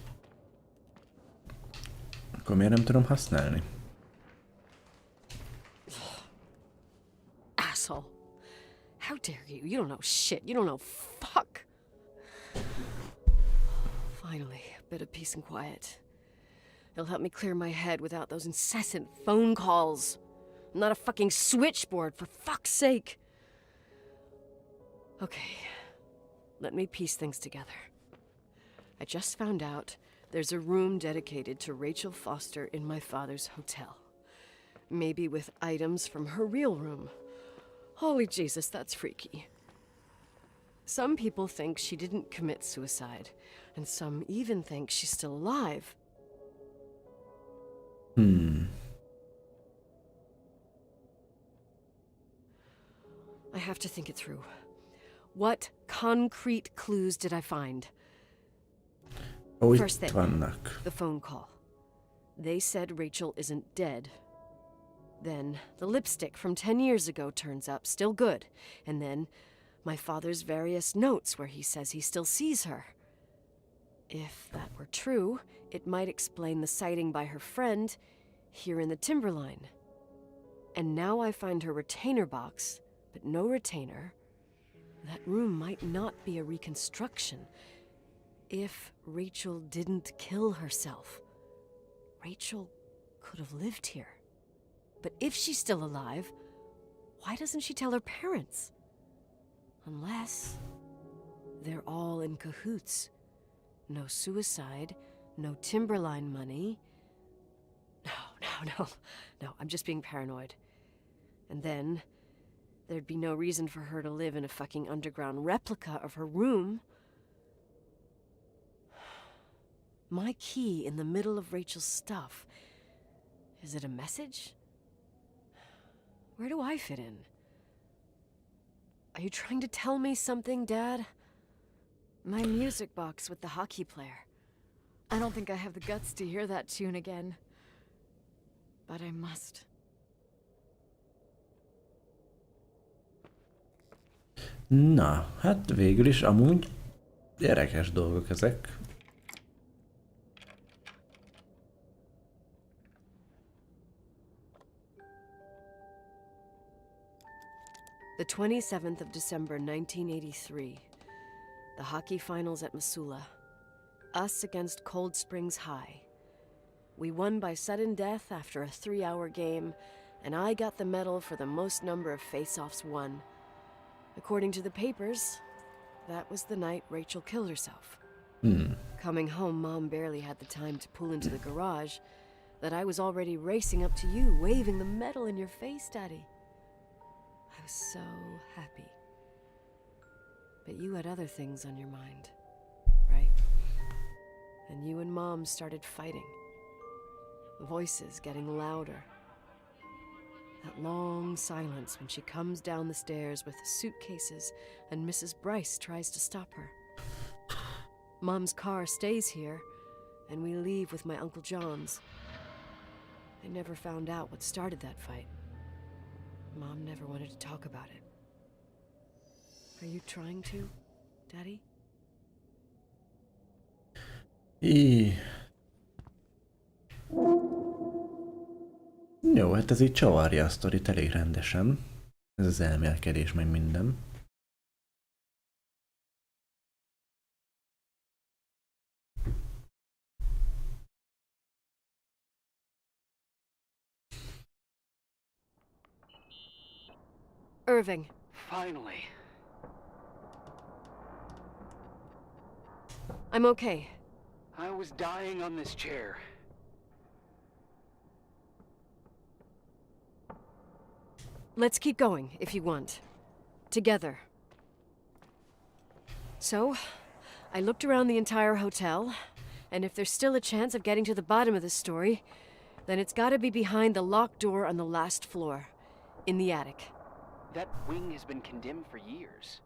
Akkor miért nem tudom használni? Asshole. How dare you? You don't know shit. You don't know fuck. Finally, a bit of peace and quiet. It'll help me clear my head without those incessant phone calls. I'm not a fucking switchboard, for fuck's sake. Okay, let me piece things together. I just found out there's a room dedicated to Rachel Foster in my father's hotel. Maybe with items from her real room. Holy Jesus, that's freaky. Some people think she didn't commit suicide, and some even think she's still alive. I have to think it through. What concrete clues did I find? Ó, First itt thing. vannak. The phone call. They said Rachel isn't dead. Then the lipstick from 10 years ago turns up, still good. And then my father's various notes where he says he still sees her. If that were true, it might explain the sighting by her friend here in the timberline. And now I find her retainer box, but no retainer. That room might not be a reconstruction. If Rachel didn't kill herself, Rachel could have lived here. But if she's still alive, why doesn't she tell her parents? Unless they're all in cahoots. No suicide, no timberline money. No, I'm just being paranoid. And then there'd be no reason for her to live in a fucking underground replica of her room. My key in the middle of Rachel's stuff. Is it a message? Where do I fit in? Are you trying to tell me something, Dad? My music box with the hockey player. I don't think I have the guts to hear that tune again. But I must. Na, hát végül is amúgy érdekes dolgok ezek. The 27th of December, 1983. The hockey finals at Missoula. Us against Cold Springs High. We won by sudden death after a 3-hour game, and I got the medal for the most number of face-offs won. According to the papers, that was the night Rachel killed herself. Coming home, Mom barely had the time to pull into the garage that I was already racing up to you, waving the medal in your face, Daddy. I was so happy. But you had other things on your mind, right? And you and Mom started fighting. Voices getting louder. That long silence when she comes down the stairs with the suitcases and Mrs. Bryce tries to stop her. Mom's car stays here, and we leave with my Uncle John's. I never found out what started that fight. Mom never wanted to talk about it. Are you trying to, Daddy? Jó, hát ez így csavarja a sztorit elég rendesen. Ez az elmélkedés meg minden. Irving. finally. I'm okay. I was dying on this chair. let's keep going if you want. Together. So, I looked around the entire hotel, and if there's still a chance of getting to the bottom of this story, then it's gotta be behind the locked door on the last floor, in the attic. That wing has been condemned for years.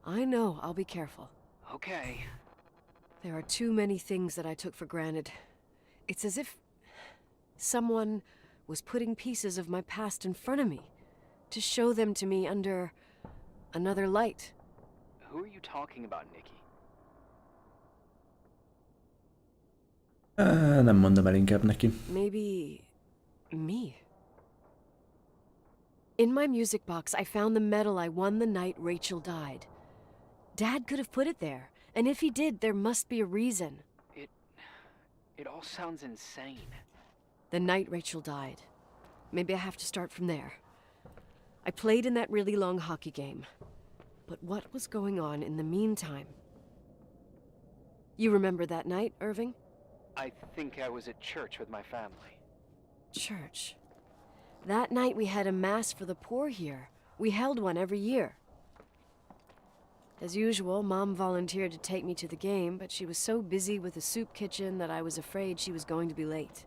I know, I'll be careful. Okay. There are too many things that I took for granted. It's as if someone was putting pieces of my past in front of me to show them to me under another light. Who are you talking about, Nikki? Nem mondom el inkább neki. Maybe me. In my music box, I found the medal I won the night Rachel died. Dad could have put it there, and if he did, there must be a reason. It all sounds insane. The night Rachel died. Maybe I have to start from there. I played in that really long hockey game. But what was going on in the meantime? You remember that night, Irving? I think I was at church with my family. Church. That night we had a mass for the poor here. We held one every year. As usual, Mom volunteered to take me to the game, but she was so busy with the soup kitchen that I was afraid she was going to be late.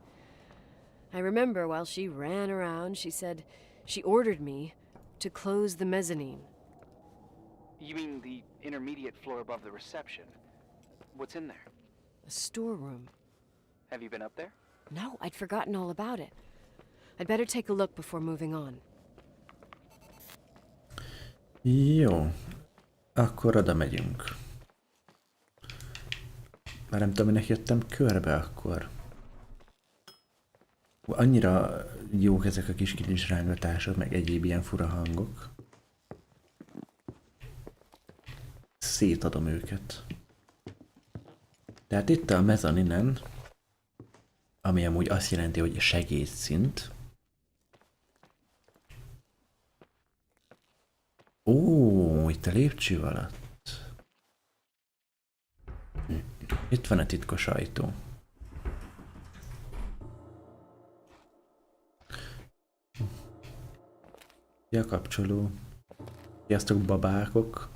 I remember while she ran around, she said she ordered me to close the mezzanine. You mean the intermediate floor above the reception? What's in there? A storeroom. Have you been up there? No, I'd forgotten all about it. I'd better take a look before moving on. Jó. Akkor oda megyünk. Már nem tudom, minek jöttem körbe akkor. Annyira jók ezek a kis kilincsrángatások, meg egyéb ilyen fura hangok. Szétadom őket. Tehát itt a mezaninen, ami amúgy azt jelenti, hogy segédszint. Ó, itt a lépcső alatt. Itt van a titkos ajtó. Ja, kapcsoló. Sziasztok, babákok.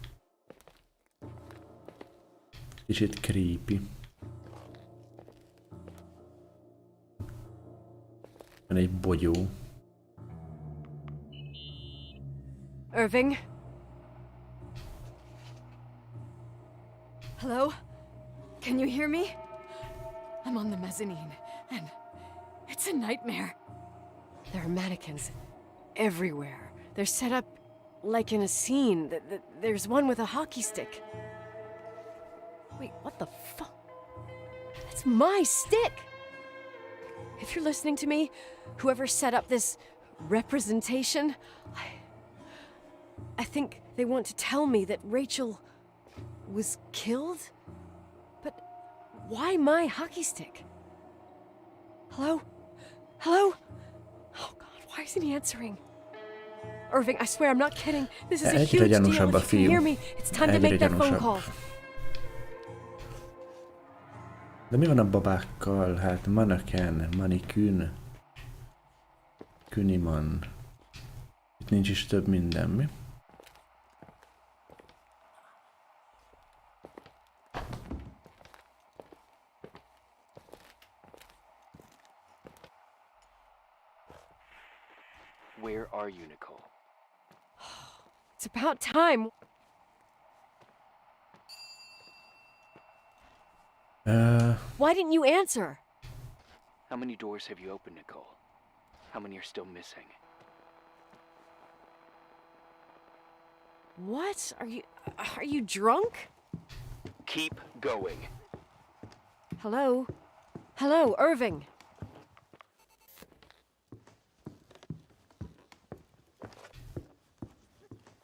Kicsit creepy. Van egy bogyó. Irving? Hello? Can you hear me? I'm on the mezzanine, and it's a nightmare. There are mannequins everywhere. They're set up like in a scene. There's one with a hockey stick. Wait, what the fuck? That's my stick! If you're listening to me, whoever set up this representation, I think they want to tell me that Rachel was killed? But why my hockey stick? Hello? Hello? Oh God, why isn't he answering? Irving, I swear I'm not kidding. This is a Egyre huge deal. gyanúsabb a If you can hear fiú. me, it's time to Egyre make that phone gyanúsabb. call. De mi van a babákkal? Hát maneken, manikűn, küniman. Itt nincs is több minden, mi? Where are you, Nicole? It's about time. Why didn't you answer? How many doors have you opened, Nicole? How many are still missing? What? Are you drunk? Keep going. Hello? Hello, Irving.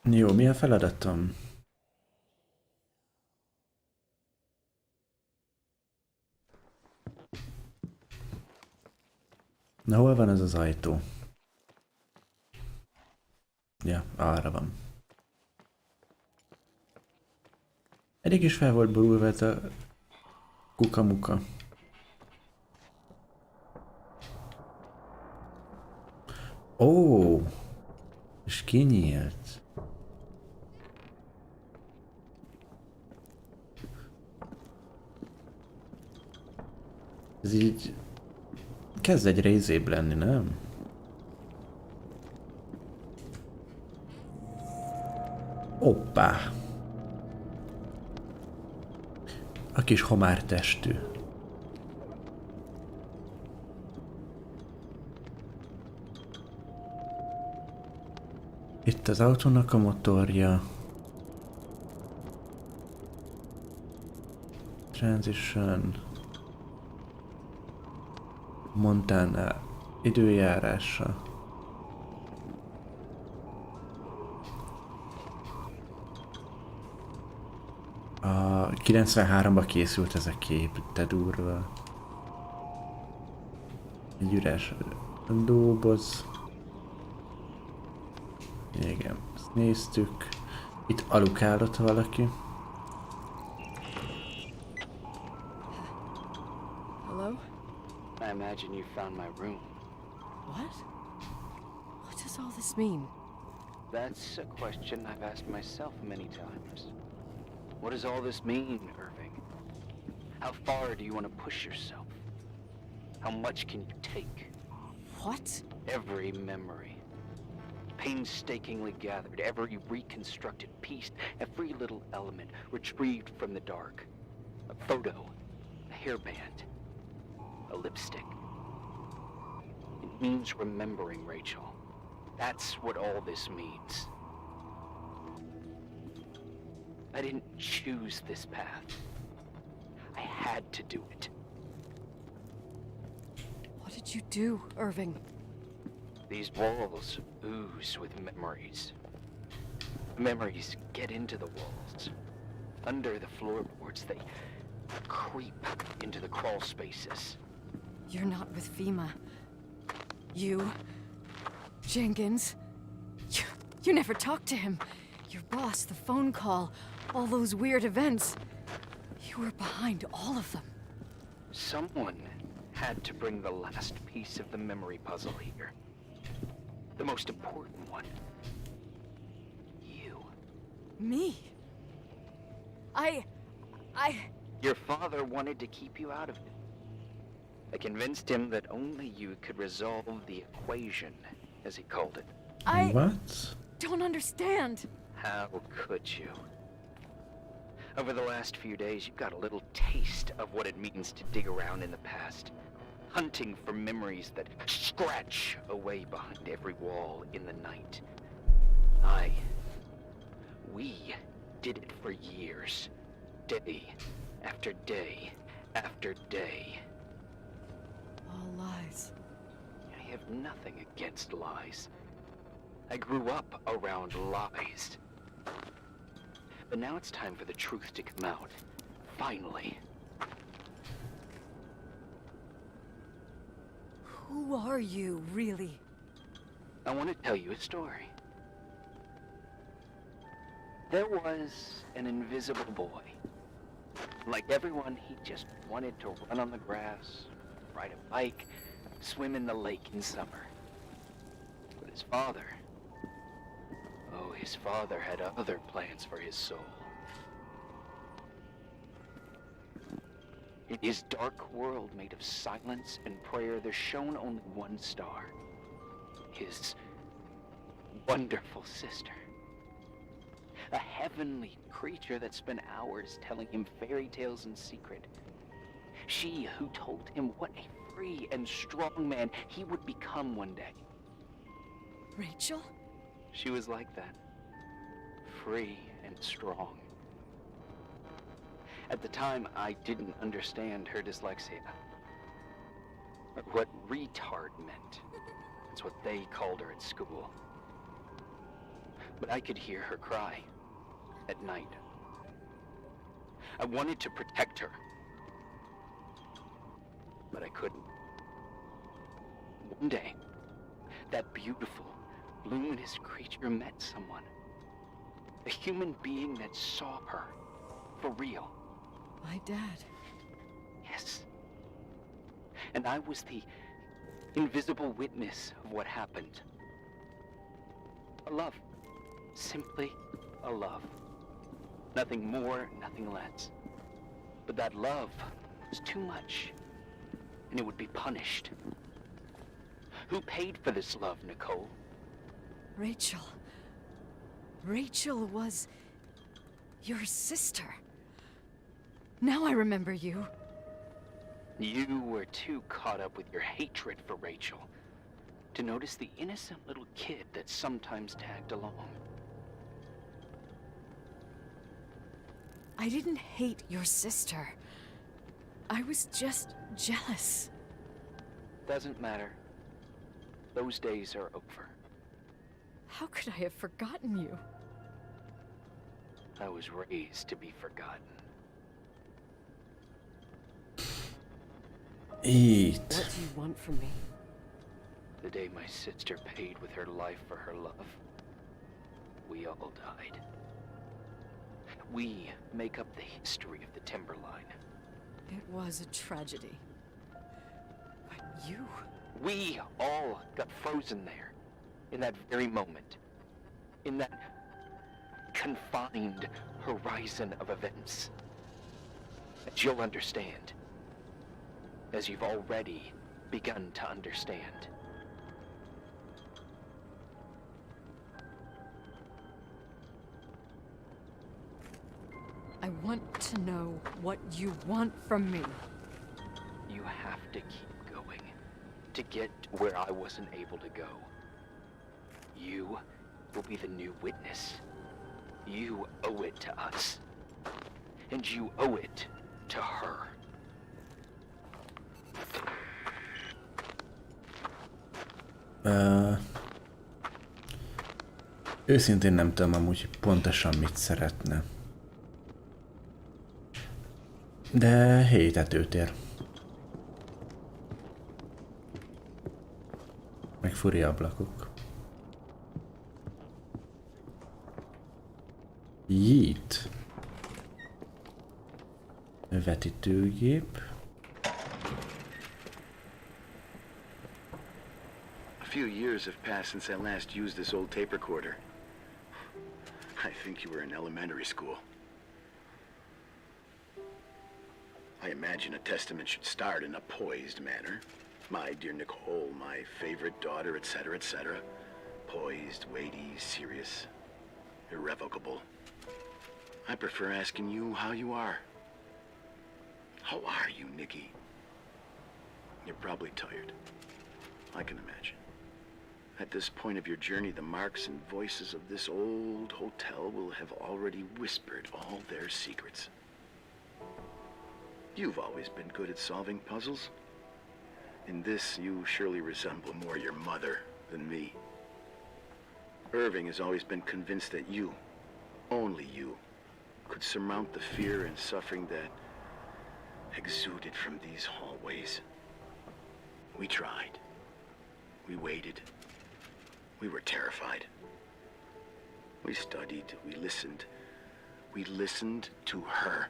Jó, mi a feladatom? Na, hol van ez az ajtó? Ja, arra van. Eddig is fel volt borulva ez a kukamuka. Ó! És kinyílt. Ez így kezd egyre izébb lenni, nem? Hoppá! A kis homártestű. Itt az autónak a motorja. Transition. Montana időjárása. A 93-ban készült ez a kép, de durva. Egy üres doboz. Igen, ezt néztük. Itt alukálott valaki. Hello? I imagine you found my room. What? What does all this mean? That's a question I've asked myself many times. What does all this mean, Irving? How far do you want to push yourself? How much can you take? What? Every memory. Painstakingly gathered, every reconstructed piece, every little element retrieved from the dark. A photo, a hairband, a lipstick. It means remembering, Rachel. That's what all this means. I didn't choose this path. I had to do it. What did you do, Irving? These walls ooze with memories. Memories get into the walls. Under the floorboards, they creep into the crawl spaces. You're not with FEMA. You... Jenkins... You never talked to him. Your boss, the phone call, all those weird events. You were behind all of them. Someone had to bring the last piece of the memory puzzle here. The most important one. You. Me? I... Your father wanted to keep you out of it. I convinced him that only you could resolve the equation, as he called it. I What? don't understand. How could you? Over the last few days, you've got a little taste of what it means to dig around in the past. Hunting for memories that scratch away behind every wall in the night. We did it for years. Day after day after day. All lies. I have nothing against lies. I grew up around lies. But now it's time for the truth to come out. Finally. Who are you, really? I want to tell you a story. There was an invisible boy. Like everyone, he just wanted to run on the grass, ride a bike, swim in the lake in summer. But his father... Oh, his father had other plans for his soul. In his dark world made of silence and prayer, there shone only one star. His wonderful sister. A heavenly creature that spent hours telling him fairy tales in secret. She who told him what a free and strong man he would become one day. Rachel? She was like that. Free and strong. At the time, I didn't understand her dyslexia. Or what retard meant. That's what they called her at school. But I could hear her cry. At night. I wanted to protect her. But I couldn't. One day, that beautiful, luminous creature met someone. A human being that saw her. For real. My dad. Yes. And I was the invisible witness of what happened. A love. Simply a love. Nothing more, nothing less. But that love was too much, and it would be punished. Who paid for this love, Nicole? Rachel. Rachel was your sister. Now I remember you. You were too caught up with your hatred for Rachel to notice the innocent little kid that sometimes tagged along. I didn't hate your sister. I was just jealous. Doesn't matter. Those days are over. How could I have forgotten you? I was raised to be forgotten. Eat. What do you want from me? The day my sister paid with her life for her love, we all died. We make up the history of the Timberline. It was a tragedy. But you... We all got frozen there, in that very moment. In that confined horizon of events. As you'll understand. As you've already begun to understand. I want to know what you want from me. You have to keep going to get where I wasn't able to go. You will be the new witness. You owe it to us. And you owe it to her. Őszintén nem tudom amúgy pontosan mit szeretne. De hétetőtér. Meg furi ablakok. Yeet. Vetítőgép. A few years have passed since I last used this old tape recorder. I think you were in elementary school. I imagine a testament should start in a poised manner. My dear Nicole, my favorite daughter, etc., etc. Poised, weighty, serious, irrevocable. I prefer asking you how you are. How are you, Nikki? You're probably tired. I can imagine. At this point of your journey, the marks and voices of this old hotel will have already whispered all their secrets. You've always been good at solving puzzles. In this, you surely resemble more your mother than me. Irving has always been convinced that you, only you, could surmount the fear and suffering that exuded from these hallways. We tried. We waited. We were terrified. We studied. We listened. We listened to her.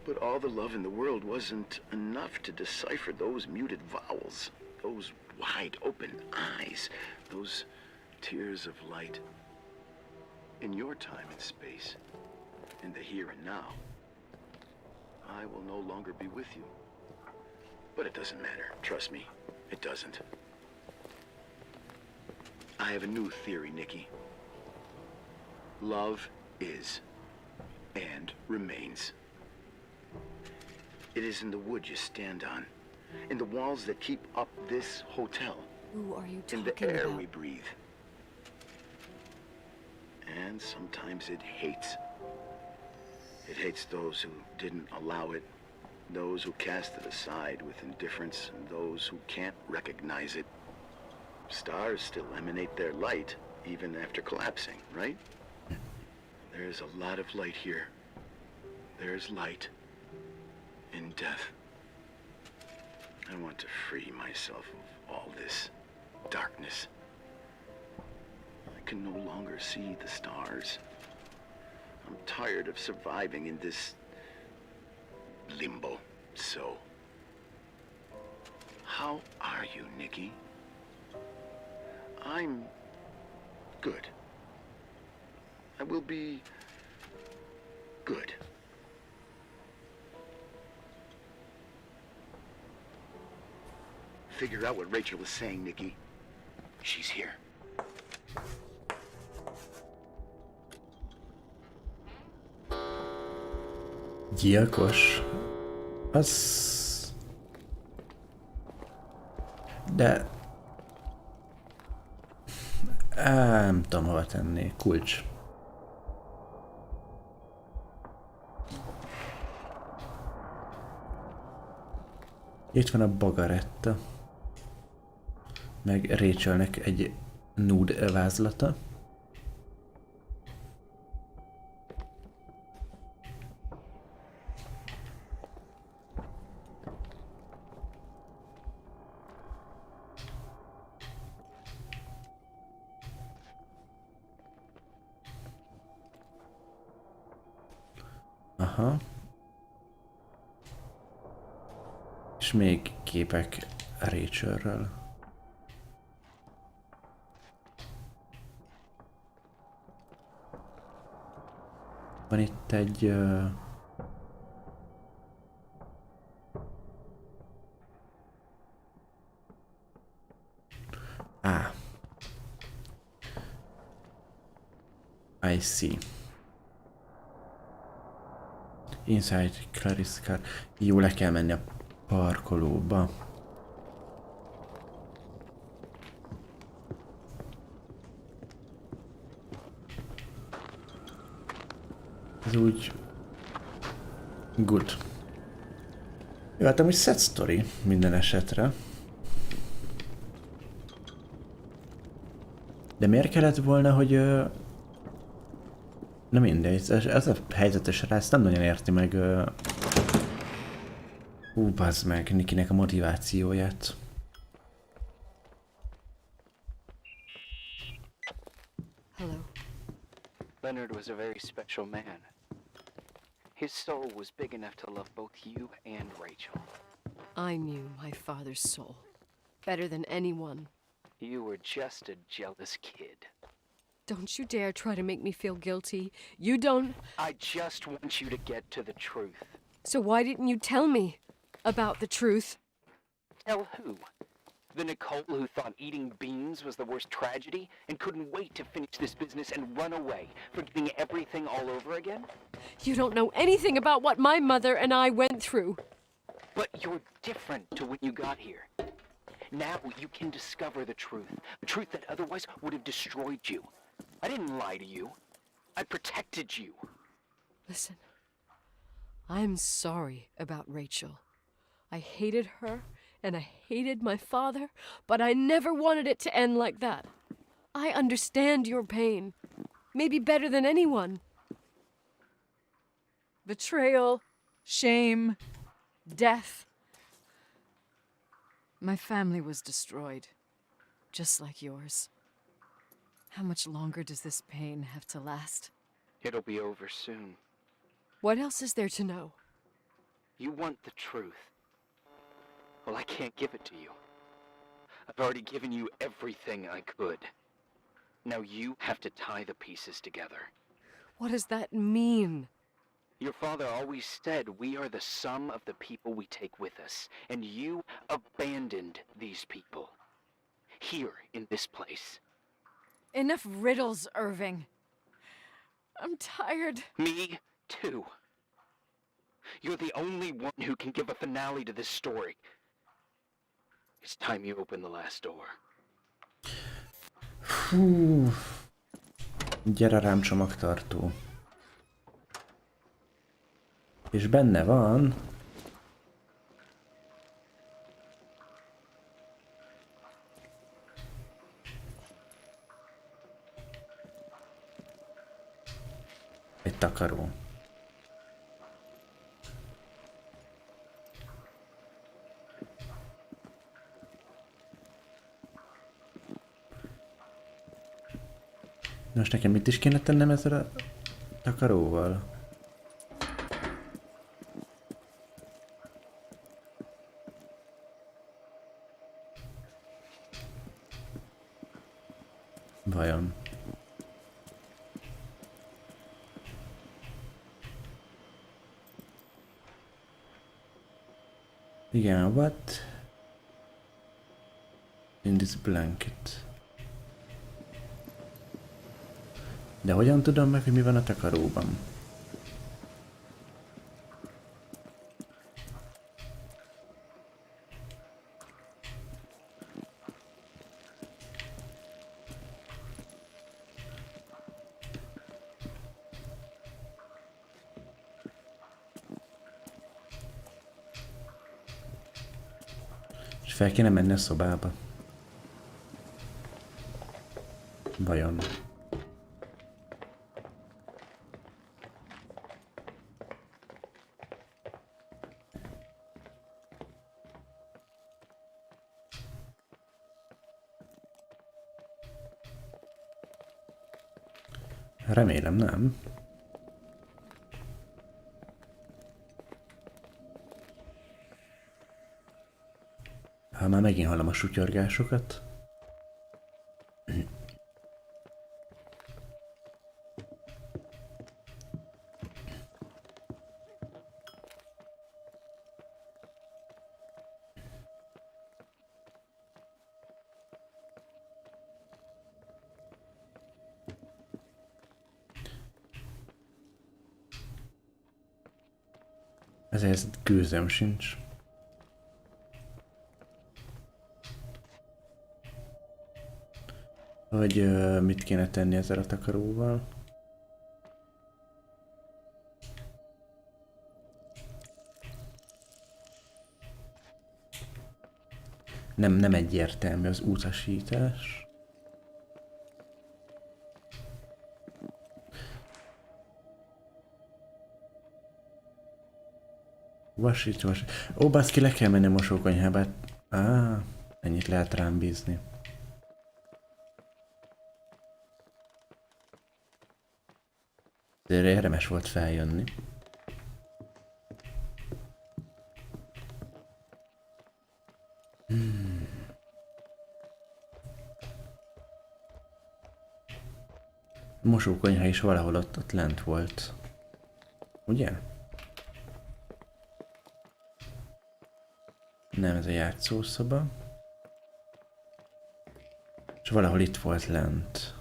But all the love in the world wasn't enough to decipher those muted vowels, those wide-open eyes, those tears of light. In your time and space, in the here and now, I will no longer be with you. But it doesn't matter. Trust me, it doesn't. I have a new theory, Nikki. Love is and remains. It is in the wood you stand on, in the walls that keep up this hotel, Who are you in talking the air about? we breathe. And sometimes it hates. It hates those who didn't allow it, those who cast it aside with indifference, and those who can't recognize it. Stars still emanate their light, even after collapsing, right? There's a lot of light here. There's light in death. I want to free myself of all this darkness. I can no longer see the stars. I'm tired of surviving in this limbo. So, how are you, Nikki? I'm Good. I will be good. Figure out what Rachel is saying, Nikki. She's here. Gyilkos. Az... De... Nem tudom hova tenni. Kulcs. Itt van a bagaretta. Meg Rachelnek egy nude vázlata. Aha. És még képek Rachelről. Van itt egy... I see. Inside Clarice car. Jó, le kell menni a parkolóba. Ez úgy... Good. Jó, hát amúgy set story minden esetre. De miért kellett volna, hogy... Na mindegy, ez a helyzetes rá, nem nagyon érti meg... bazd meg, Nikinek a motivációját. Hello. Leonard was a very special man. His soul was big enough to love both you and Rachel. I knew my father's soul better than anyone. You were just a jealous kid. Don't you dare try to make me feel guilty. You don't... I just want you to get to the truth. So why didn't you tell me about the truth? Tell who? The Nicole who thought eating beans was the worst tragedy and couldn't wait to finish this business and run away, forgetting everything all over again? You don't know anything about what my mother and I went through. But you're different to when you got here. Now you can discover the truth that otherwise would have destroyed you. I didn't lie to you. I protected you. Listen, I'm sorry about Rachel. I hated her and I hated my father, but I never wanted it to end like that. I understand your pain, maybe better than anyone. Betrayal, shame, death. My family was destroyed, just like yours. How much longer does this pain have to last? It'll be over soon. What else is there to know? You want the truth. Well, I can't give it to you. I've already given you everything I could. Now you have to tie the pieces together. What does that mean? Your father always said we are the sum of the people we take with us, and you abandoned these people. Here, in this place. Enough riddles, Irving. I'm tired. Me, too. You're the only one who can give a finale to this story. It's time you open the last door. Hú. Gyere rám, csomagtartó. És benne van... egy takaró. Most nekem mit is kéne tennem ezzel a takaróval? Vajon? Igen, what? In this blanket. De hogyan tudom meg, hogy mi van a takaróban? És fel kéne menni a szobába. Vajon? Remélem nem. Ha már megint hallom a sutyorgásokat. Ezért gőzöm sincs. Hogy mit kéne tenni ezzel a takaróval. Nem egyértelmű az utasítás. Vasít. Ó, baszki, le kell menni a mosókonyhába. Ennyit lehet rám bízni. De érdemes volt feljönni. A mosókonyha is valahol ott lent volt. Ugye? Nem, ez a játszószoba. És valahol itt volt lent.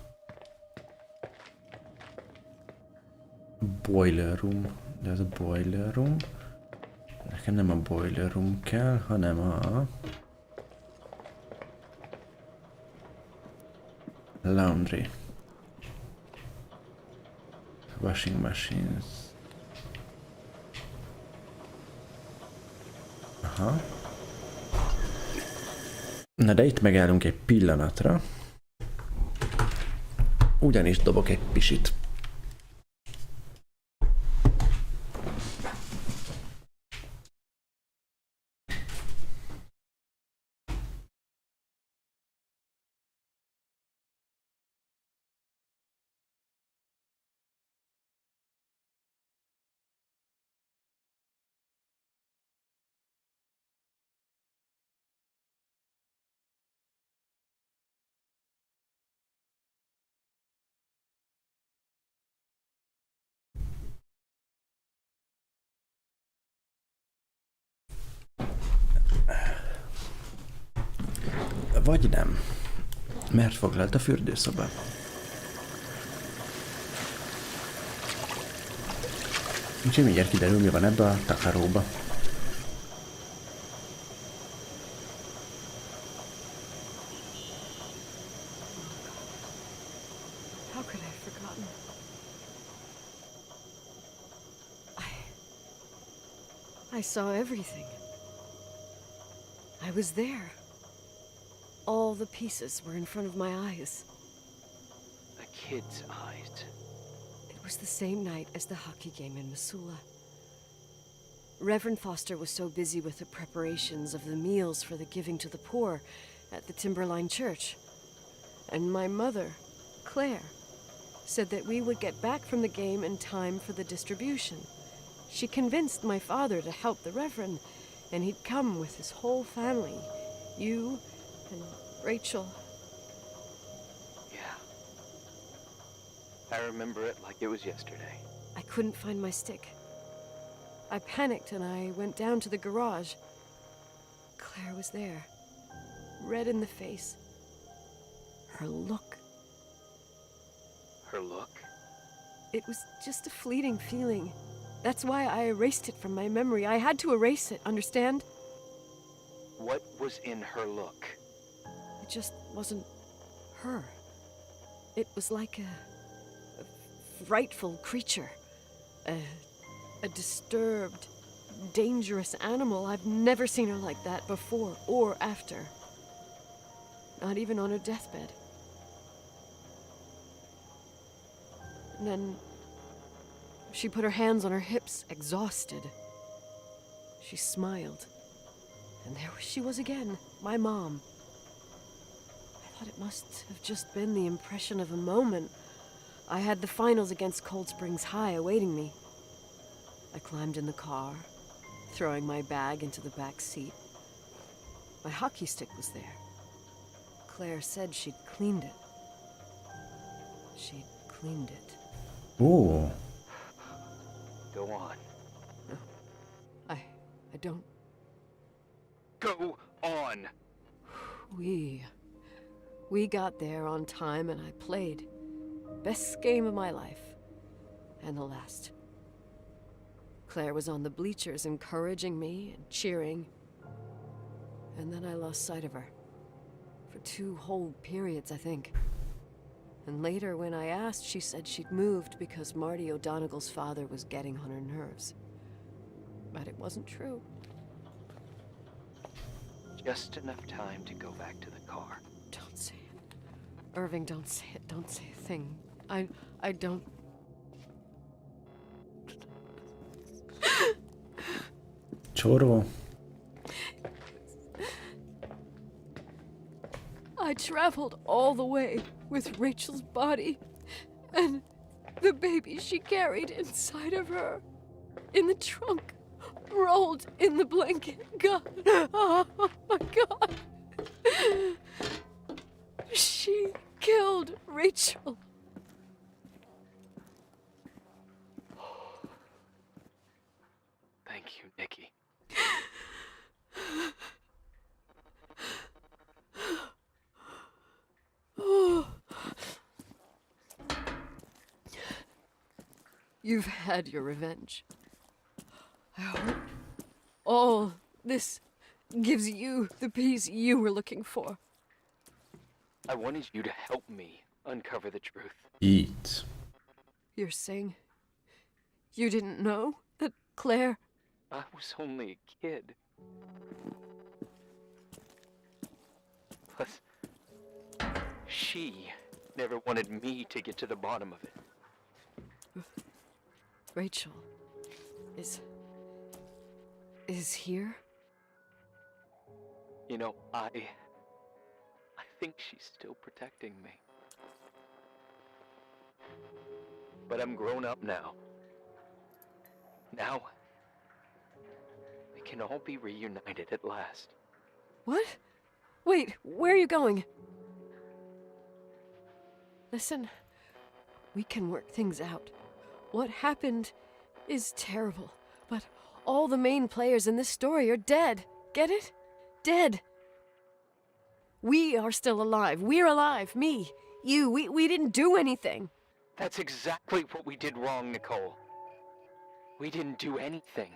Boiler room. De ez a boiler room. Nekem nem a boiler room kell, hanem a... laundry. Washing machines. Aha. Na de itt megállunk egy pillanatra. Ugyanis dobok egy pisit. Vagy nem, mert foglalt a fürdőszoba. Úgyhogy mindjárt kiderül, mi van ebbe a takaróba. How could I have forgotten? I saw everything. I was there. All the pieces were in front of my eyes. A kid's eyes. It was the same night as the hockey game in Missoula. Reverend Foster was so busy with the preparations of the meals for the giving to the poor at the Timberline Church. And my mother, Claire, said that we would get back from the game in time for the distribution. She convinced my father to help the Reverend, and he'd come with his whole family. You and Rachel. Yeah. I remember it like it was yesterday. I couldn't find my stick. I panicked and I went down to the garage. Claire was there, red in the face. Her look. Her look? It was just a fleeting feeling. That's why I erased it from my memory. I had to erase it, understand? What was in her look? It just wasn't her. It was like a frightful creature. A disturbed, dangerous animal. I've never seen her like that before or after. Not even on her deathbed. And then she put her hands on her hips, exhausted. She smiled. And there she was again, my mom. I thought it must have just been the impression of a moment. I had the finals against Cold Springs High awaiting me. I climbed in the car, throwing my bag into the back seat. My hockey stick was there. Claire said she'd cleaned it. She'd cleaned it. Ó, Go on. I don't... Go on! We got there on time and I played. Best game of my life. And the last. Claire was on the bleachers encouraging me and cheering. And then I lost sight of her. For 2 whole periods, I think. And later, when I asked, she said she'd moved because Marty O'Donegal's father was getting on her nerves. But it wasn't true. Just enough time to go back to the car. Don't say it. Irving, don't say it. Don't say a thing. I don't... csóró. I traveled all the way with Rachel's body and the baby she carried inside of her. In the trunk, rolled in the blanket. God, oh my God. She killed Rachel. Thank you, Nikki. You've had your revenge. I hope all this gives you the peace you were looking for. I wanted you to help me uncover the truth. Itt. You're saying you didn't know that Claire... I was only a kid. Plus, she never wanted me to get to the bottom of it. Rachel is here? You know, I think she's still protecting me. But I'm grown up now. Now, we can all be reunited at last. What? Wait, where are you going? Listen, we can work things out. What happened is terrible, but all the main players in this story are dead. Get it? Dead. We are still alive. We're alive. Me, you, we didn't do anything. That's exactly what we did wrong, Nicole. We didn't do anything.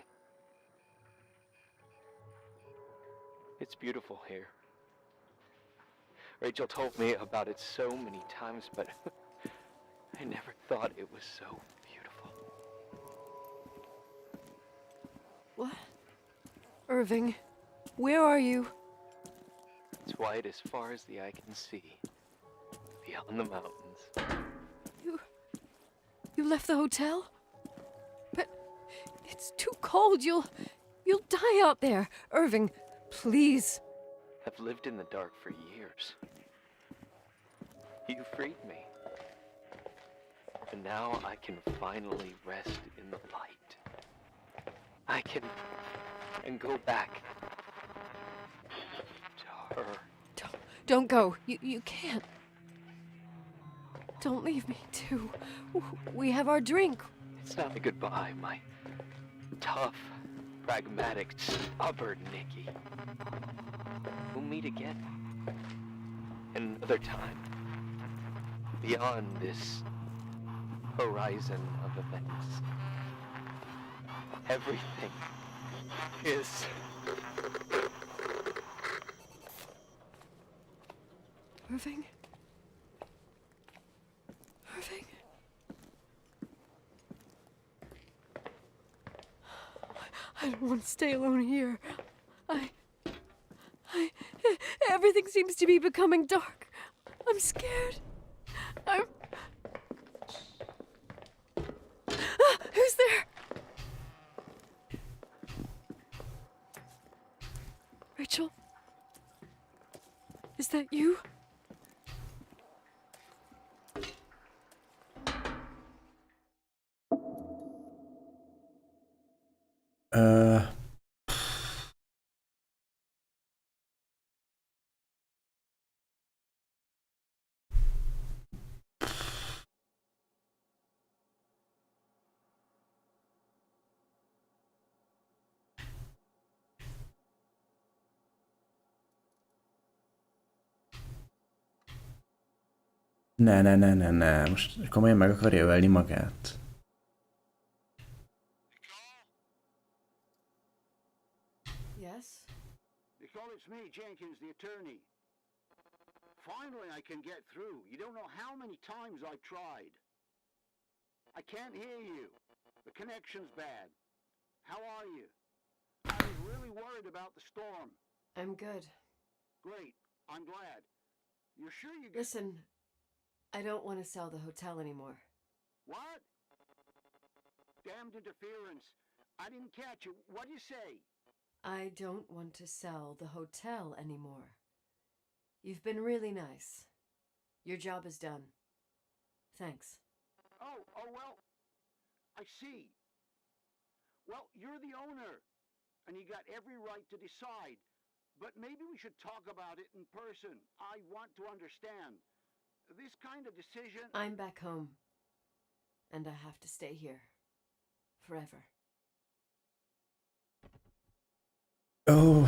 It's beautiful here. Rachel told me about it so many times, but I never thought it was so beautiful. What? Irving, where are you? It's white as far as the eye can see, beyond the mountains. You left the hotel? But it's too cold. You'll die out there. Irving, please. I've lived in the dark for years. You freed me. And now I can finally rest in the light. I can go back to her. Don't go. You can't. Don't leave me, too. We have our drink. It's not a goodbye, my tough, pragmatic, stubborn Nikki. we'll meet again. Another time. Beyond this horizon of events. Everything is... Irving? Irving? I don't want to stay alone here. Everything seems to be becoming dark. I'm scared. Who's there? Rachel? Is that you? Ne, most komolyan meg akarja ölni magát. Yes? Nicole, it's me, Jenkins, the attorney. Finally, I can get through. You don't know how many times I've tried. I can't hear you. The connection's bad. How are you? I was really worried about the storm. I'm good. Great. I'm glad. You're sure you... Listen, I don't want to sell the hotel anymore. What? Damned interference. I didn't catch you. What'd you say? I don't want to sell the hotel anymore. You've been really nice. Your job is done. Thanks. Oh, well, I see. Well, you're the owner, and you got every right to decide. But maybe we should talk about it in person. I want to understand. This kind of decision... I'm back home. And I have to stay here. Forever. Oh.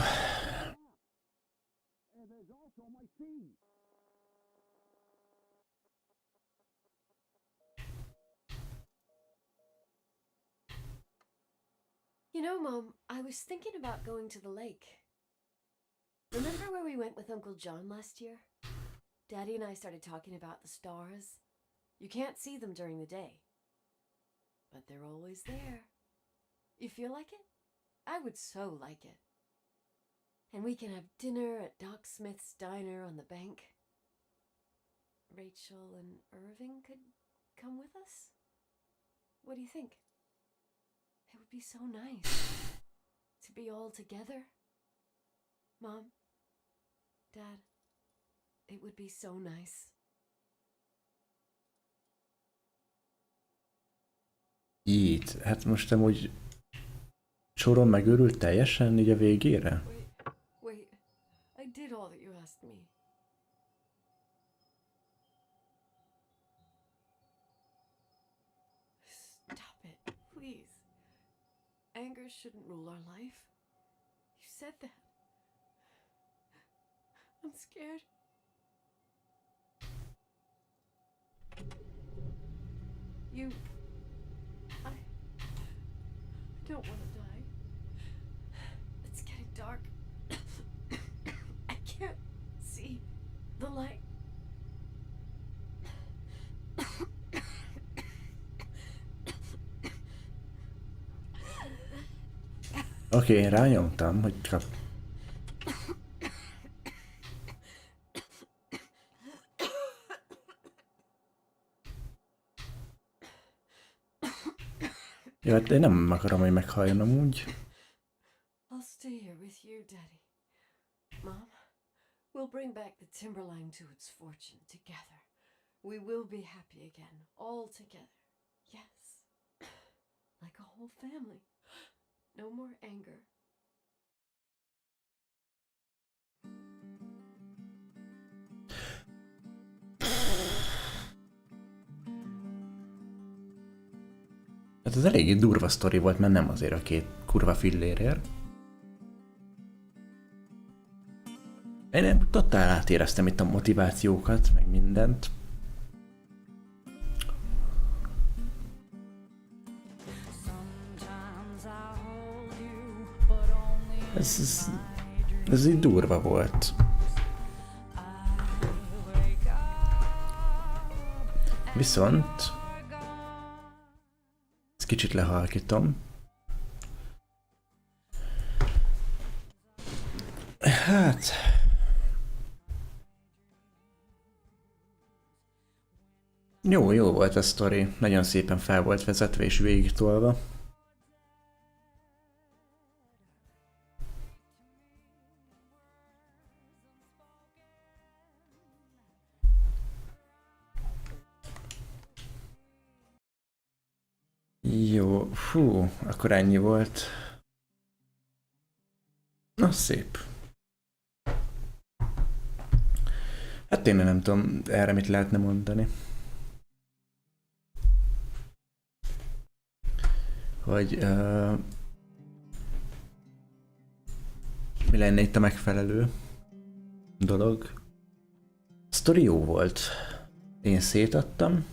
And there's also my fee. You know, Mom, I was thinking about going to the lake. Remember where we went with Uncle John last year? Daddy and I started talking about the stars. You can't see them during the day. But they're always there. You feel like it? I would so like it. And we can have dinner at Doc Smith's diner on the bank. Rachel and Irving could come with us? What do you think? It would be so nice to be all together. Mom, Dad, it would be so nice. Itt, hát most amúgy Soron megőrült teljesen így a végére? Wait, I did all that you asked me. Stop it, please. Anger shouldn't rule our life. You said that. I'm scared. I don't want to die. It's getting dark. I can't see the light. Oké, rányomtam, hogy kap... Jó, hát én nem akarom, hogy meghalljon amúgy. I'll stay here with you, Daddy. Mom, we'll bring back the Timberline to its fortune together. We will be happy again, all together. Yes. Like a whole family. No more anger. Hát ez eléggé durva sztori volt, mert nem azért a két kurva fillérért. Én totál átéreztem itt a motivációkat, meg mindent. Ez így durva volt. Viszont ezt kicsit lehalkítom. Hát... Jó volt a sztori. Nagyon szépen fel volt vezetve és végigtolva. Jó, fú, akkor ennyi volt. Na, szép. Hát tényleg nem tudom erre mit lehetne mondani. Hogy mi lenne itt a megfelelő dolog. A sztori jó volt. Én szétadtam.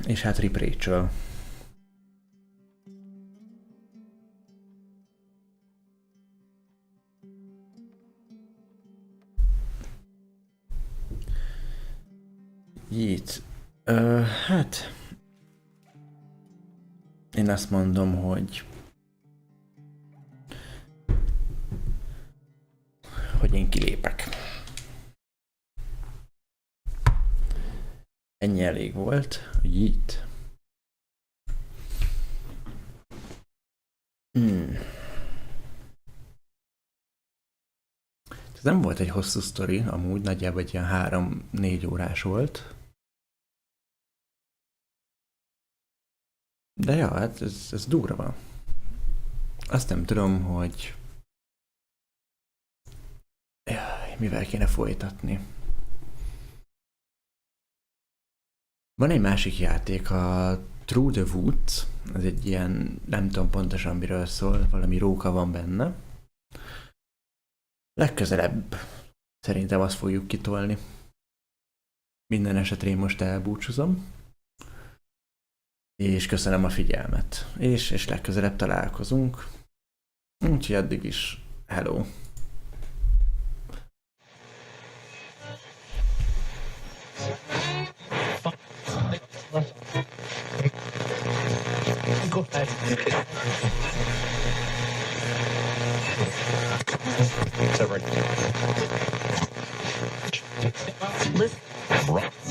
És hát Rip Rachel. Itt. Hát... Én azt mondom, hogy én kilépek. Ennyi elég volt, hogy itt. Ez nem volt egy hosszú sztori, amúgy nagyjából egy ilyen 3-4 órás volt. De ja, hát ez durva. Azt nem tudom, hogy mivel kéne folytatni. Van egy másik játék, a Through the Woods, ez egy ilyen, nem tudom pontosan miről szól, valami róka van benne. Legközelebb szerintem azt fogjuk kitolni. Minden esetre én most elbúcsúzom. És köszönöm a figyelmet. És legközelebb találkozunk. Úgyhogy addig is hello! Listen.